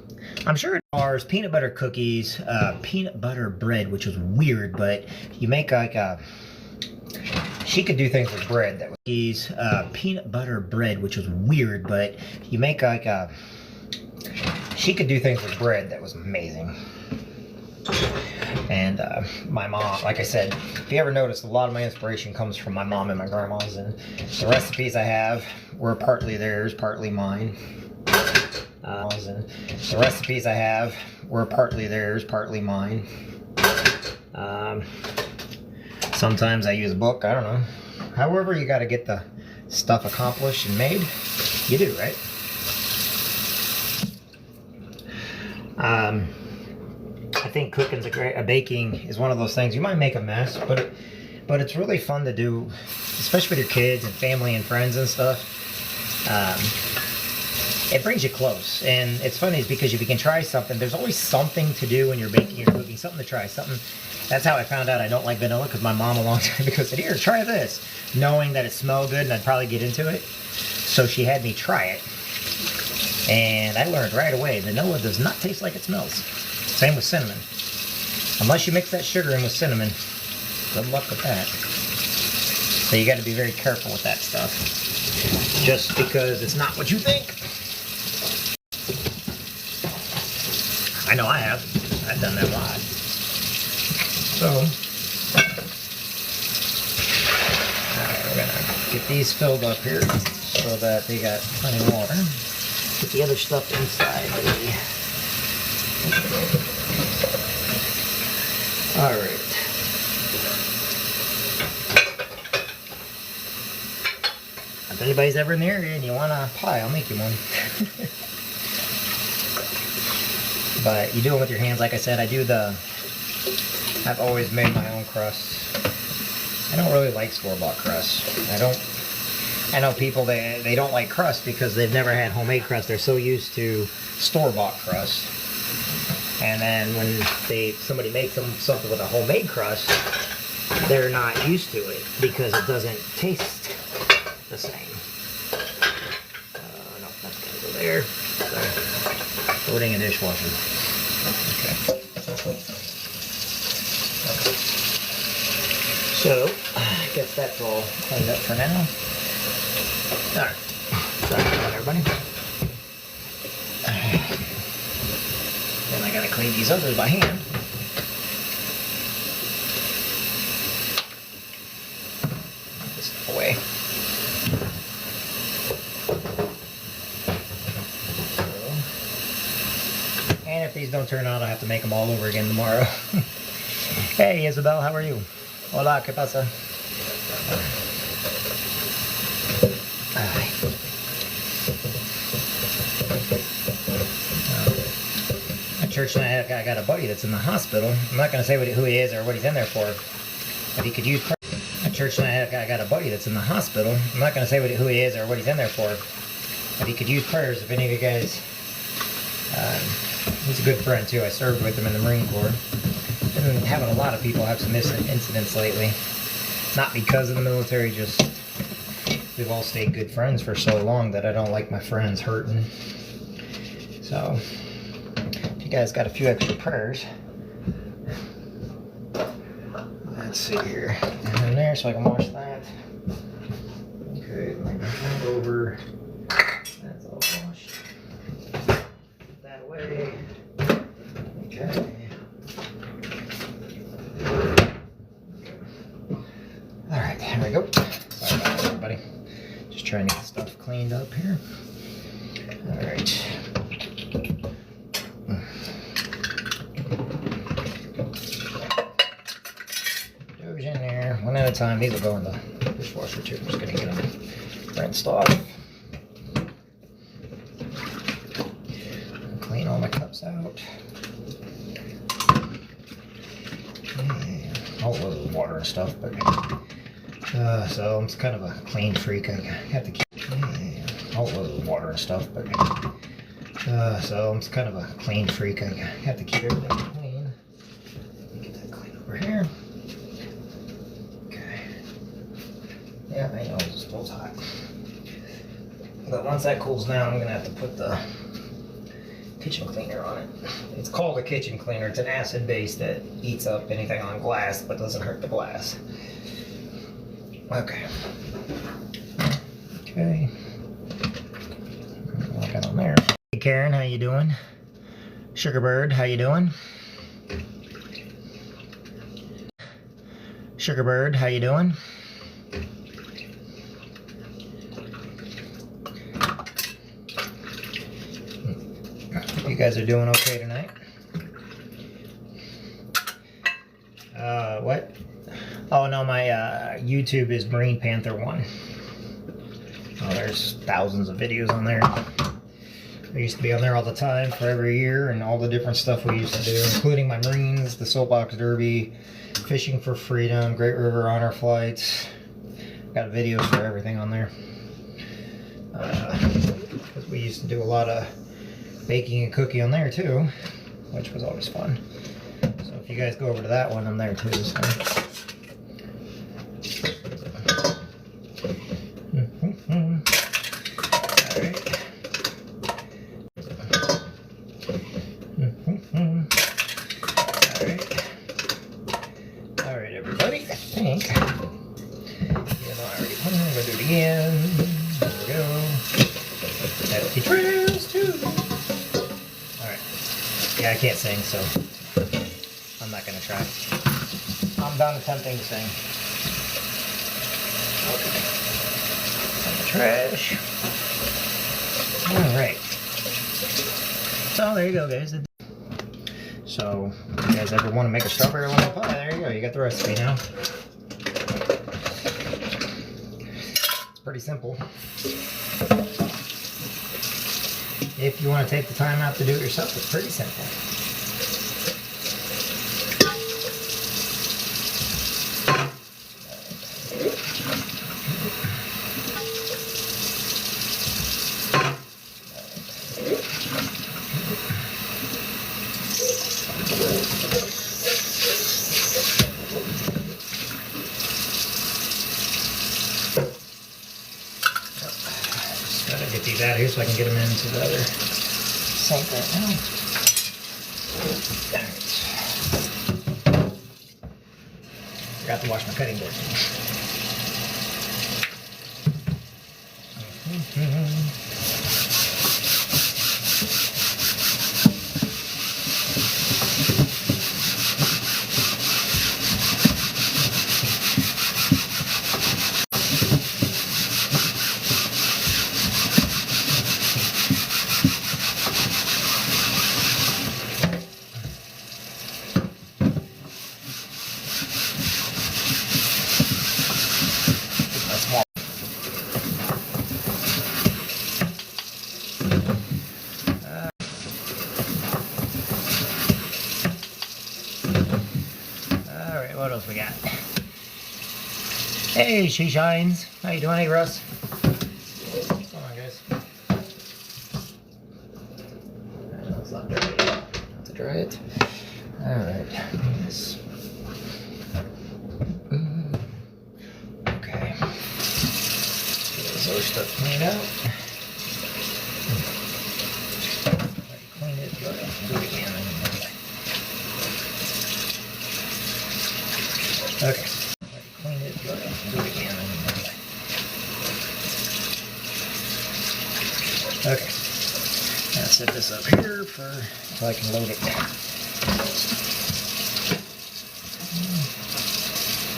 I'm sure it bars, peanut butter cookies, peanut butter bread, which was weird, but you make like a... She could do things with bread that was peanut butter bread, which was weird, but you make like a... She could do things with bread that was amazing. And my mom, like I said, if you ever noticed, a lot of my inspiration comes from my mom and my grandma's, and the recipes I have were partly theirs, partly mine. And the recipes I have were partly theirs, partly mine. Sometimes I use a book, I don't know. However you got to get the stuff accomplished and made, you do, right? I think cooking's baking is one of those things. You might make a mess, but it's really fun to do, especially with your kids and family and friends and stuff. It brings you close, and it's funny is because if you can try something, there's always something to do when you're baking or cooking, something to try, something. That's how I found out I don't like vanilla, because my mom a long time ago said, here, try this, knowing that it smelled good and I'd probably get into it. So she had me try it, and I learned right away, vanilla does not taste like it smells. Same with cinnamon. Unless you mix that sugar in with cinnamon, good luck with that. So you got to be very careful with that stuff, just because it's not what you think. I know I have. I've done that a lot. So, alright, we're gonna get these filled up here. so that they got plenty of water. Put the other stuff inside. Alright. If anybody's ever in the area and you want a pie, I'll make you one. But you do it with your hands, like I said. I've always made my own crust. I don't really like store-bought crust. I know people, they don't like crust because they've never had homemade crust. They're so used to store-bought crust. And then when somebody makes something with a homemade crust, they're not used to it because it doesn't taste the same. No, that's gotta go there. So, loading a dishwasher. Okay. So, I guess that's all cleaned up for now. Alright. Sorry about that, everybody. Then I gotta clean these others by hand. Put this stuff away. And if these don't turn out, I'll have to make them all over again tomorrow. Hey, Isabel, how are you? Hola, ¿qué pasa? At church tonight, I got a buddy that's in the hospital. I'm not going to say who he is or what he's in there for, but he could use prayers. At church tonight, I got a buddy that's in the hospital. I'm not going to say who he is or what he's in there for, but he could use prayers if any of you guys. He's a good friend too. I served with him in the Marine Corps. Been having a lot of people have some incidents lately. Not because of the military, just we've all stayed good friends for so long that I don't like my friends hurting. So, if you guys got a few extra prayers, let's see here. And there, so I can wash that. Okay, over. That's all washed. Put that away. Okay. Alright, here we go. Sorry about that, everybody. Just trying to get stuff cleaned up here. Alright. Those in there. One at a time. These will go in the dishwasher too. I'm just going to get them rinsed off. Clean all my cups out. All the water and stuff, but so I'm kind of a clean freak. I have to keep all the water and stuff, but so I'm kind of a clean freak. I have to keep everything clean. Get that clean over here. Okay. Yeah, I know it's still hot, but once that cools down, I'm gonna have to put the kitchen cleaner on it. It's called a kitchen cleaner. It's an acid base that eats up anything on glass but doesn't hurt the glass. Okay. Okay. Look on there. Hey Karen, how you doing? Sugarbird, how you doing? Sugarbird, how you doing? You guys are doing okay tonight? What? Oh no, my YouTube is Marine Panther 1. Oh, there's thousands of videos on there. I used to be on there all the time for every year and all the different stuff we used to do, including my Marines, the Soapbox Derby, Fishing for Freedom, Great River Honor Flights. Got videos for everything on there. Because we used to do a lot of baking and cooking on there too, which was always fun. So if you guys go over to that one, I'm there too. So. Alright, everybody, I think, I already put it, I'm going to do it again. There we go. Happy trails too. Alright. Yeah, I can't sing, so I'm not going to try. I'm done attempting to sing. Okay. trash. All right. So there you go, guys. So, if you guys ever want to make a strawberry lemon pie, there you go. You got the recipe now. It's pretty simple. If you want to take the time out to do it yourself, it's pretty simple. Just gotta get these out of here so I can get them into the other sink right now. Alright. Forgot to wash my cutting board. Alright, what else we got? Hey, she shines. How you doing? Hey, Russ. What's going on, guys? It's not dirty. Have to dry it. Alright. Yes. Okay. Get this other stuff cleaned out. Clean it, but do it again. Okay. Clean it, but do it again. Okay. Now set this up here so I can load it.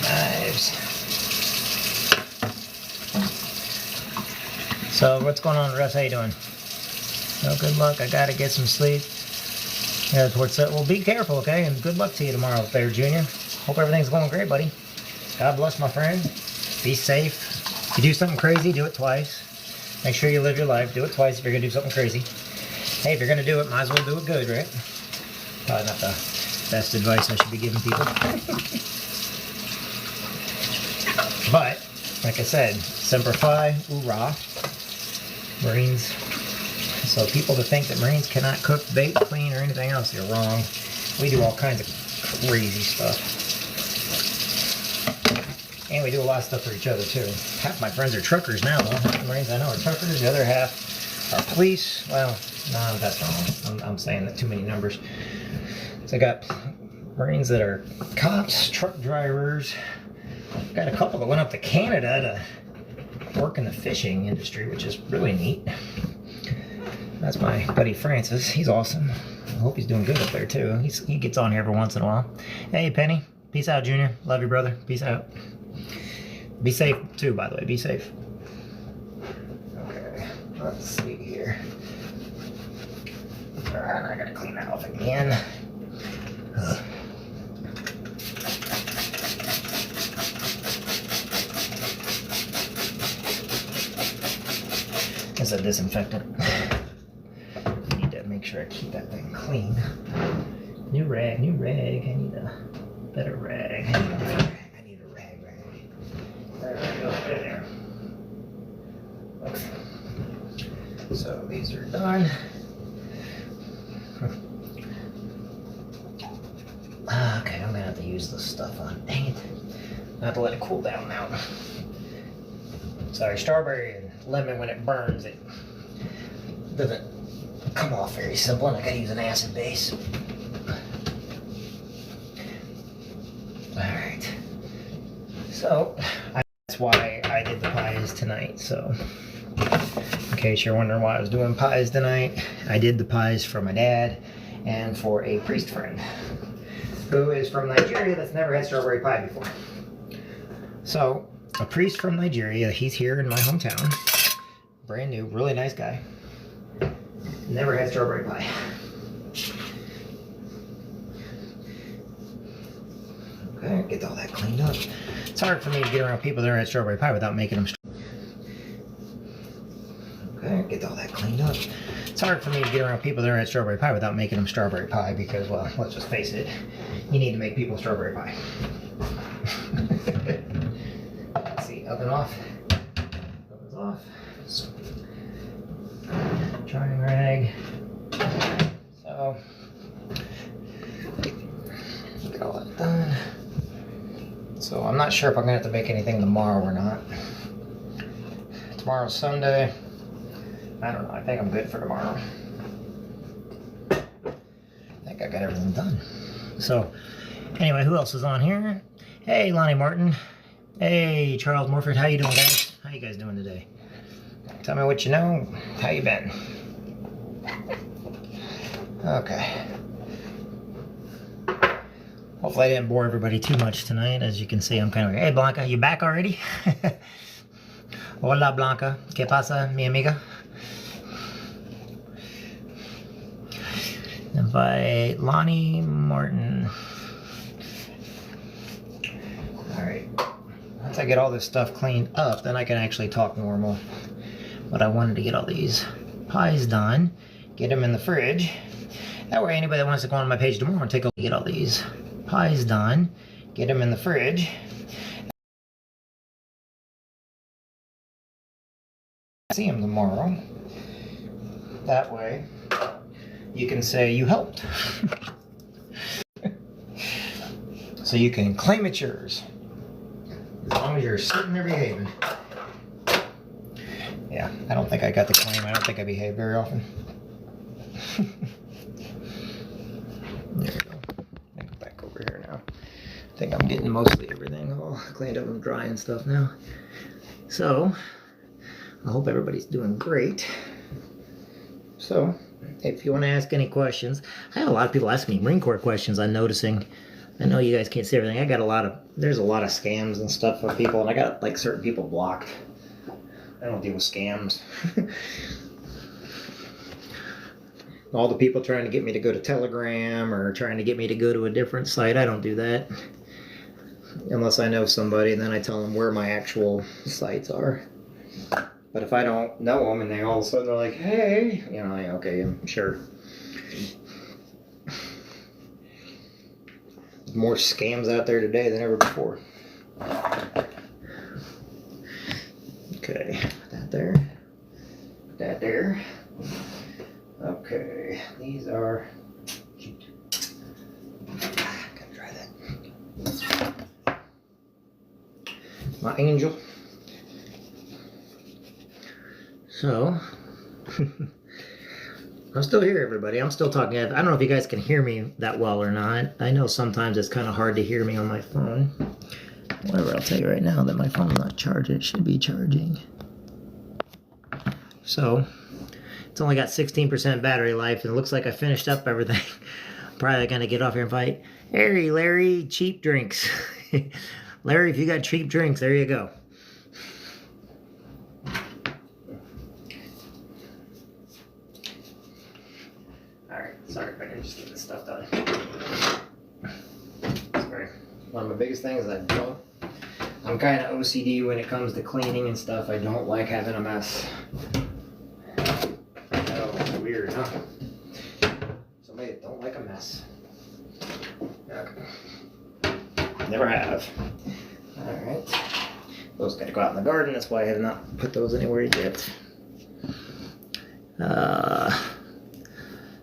Knives. So what's going on, Russ? How you doing? No, good luck. I gotta get some sleep. Yeah, well, be careful, okay? And good luck to you tomorrow up there, Junior. Hope everything's going great, buddy. God bless, my friend. Be safe. If you do something crazy, do it twice. Make sure you live your life. Do it twice if you're going to do something crazy. Hey, if you're going to do it, might as well do it good, right? Probably not the best advice I should be giving people. But, like I said, Semper Fi, hoorah. Marines. So people that think that Marines cannot cook, bake, clean, or anything else, you're wrong. We do all kinds of crazy stuff. And we do a lot of stuff for each other, too. Half my friends are truckers now, though. Half the Marines I know are truckers. The other half are police. Well, no, that's wrong. I'm saying that too many numbers. So I got Marines that are cops, truck drivers. Got a couple that went up to Canada to work in the fishing industry, which is really neat. That's my buddy Francis. He's awesome. I hope he's doing good up there, too. He gets on here every once in a while. Hey, Penny. Peace out, Junior. Love you, brother. Peace out. Be safe, too, by the way. Be safe. Okay. Let's see here. Alright, I gotta clean that off again. It's a disinfectant. I need to make sure I keep that thing clean. New rag, new rag. I need a better rag. I need a rag. There we go, there. Okay. So these are done. Okay, I'm gonna have to use this stuff on. Dang it. I have to let it cool down now. Sorry, strawberry and lemon, when it burns, it doesn't come off very simple, and I gotta use an acid base. Alright. So, that's why I did the pies tonight. So, in case you're wondering why I was doing pies tonight, I did the pies for my dad and for a priest friend who is from Nigeria that's never had strawberry pie before. So, a priest from Nigeria, he's here in my hometown. brand new, really nice guy. Never had strawberry pie. Okay, get all that cleaned up. It's hard for me to get around people that are at strawberry pie without making them. Okay, get all that cleaned up. It's hard for me to get around people that are at strawberry pie without making them strawberry pie because, well, let's just face it, you need to make people strawberry pie. Let's see, oven off. Oven's off. Drying rag. So, get all that done. So I'm not sure if I'm gonna have to make anything tomorrow or not. Tomorrow's Sunday. I don't know, I think I'm good for tomorrow. I think I got everything done. So, anyway, who else is on here? Hey, Lonnie Martin. Hey, Charles Morford, how you doing, guys? How you guys doing today? Tell me what you know. How you been? Okay. Hopefully I didn't bore everybody too much tonight. As you can see, I'm kind of like, hey, Blanca, you back already? Hola, Blanca. ¿Qué pasa, mi amiga? Invite Lonnie Martin. Alright. Once I get all this stuff cleaned up, then I can actually talk normal. But I wanted to get all these pies done, get them in the fridge. That way anybody that wants to go on my page tomorrow and take a look, get all these pies done, get them in the fridge. See them tomorrow. That way you can say you helped. So you can claim it's yours. As long as you're sitting there behaving. Yeah, I don't think I got the claim. I don't think I behave very often. There we go. Let me go back over here now. I think I'm getting mostly everything all cleaned up and dry and stuff now. So, I hope everybody's doing great. So, if you want to ask any questions, I have a lot of people asking me Marine Corps questions. I'm noticing. I know you guys can't see everything. There's a lot of scams and stuff for people, and I got like certain people blocked. I don't deal with scams. All the people trying to get me to go to Telegram or trying to get me to go to a different site, I don't do that. Unless I know somebody, then I tell them where my actual sites are. But if I don't know them and they all of a sudden are like, hey, you know, okay, I'm sure. There's more scams out there today than ever before. Okay, put that there. Put that there. Okay, these are. Gotta try that. My angel. So, I'm still here, everybody. I'm still talking. I don't know if you guys can hear me that well or not. I know sometimes it's kind of hard to hear me on my phone. However, I'll tell you right now that my phone's not charging. It should be charging. So, it's only got 16% battery life, and it looks like I finished up everything. I'm probably going to get off here and fight. Hey, Larry, cheap drinks. Larry, if you got cheap drinks, there you go. Alright, sorry if I can just get this stuff done. Sorry. One of my biggest things is I'm kind of OCD when it comes to cleaning and stuff. I don't like having a mess. Oh, weird, huh? Somebody that don't like a mess. Okay. Never have. Alright. Those gotta go out in the garden. That's why I have not put those anywhere yet.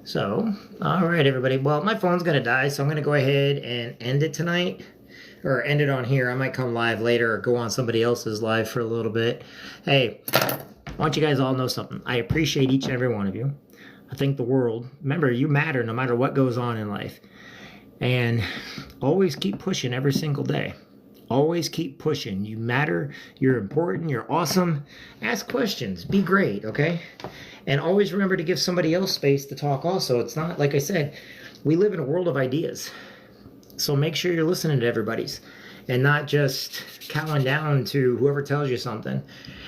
So, alright everybody. Well, my phone's gonna die, so I'm gonna go ahead and end it tonight. Or end it on here. I might come live later or go on somebody else's live for a little bit. Hey, I want you guys all to know something. I appreciate each and every one of you. I think the world. Remember, you matter no matter what goes on in life. And always keep pushing every single day. Always keep pushing. You matter. You're important. You're awesome. Ask questions. Be great, okay? And always remember to give somebody else space to talk also. It's not, like I said, we live in a world of ideas. So make sure you're listening to everybody's. and not just cowing down to whoever tells you something.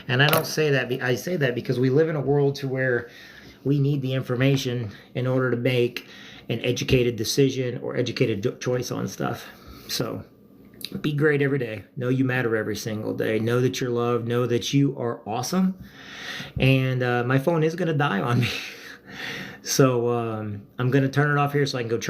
And I don't say that, I say that because we live in a world to where we need the information in order to make an educated decision or educated choice on stuff. So be great every day. Know you matter every single day. Know that you're loved. Know that you are awesome. And my phone is going to die on me. So I'm going to turn it off here so I can go try.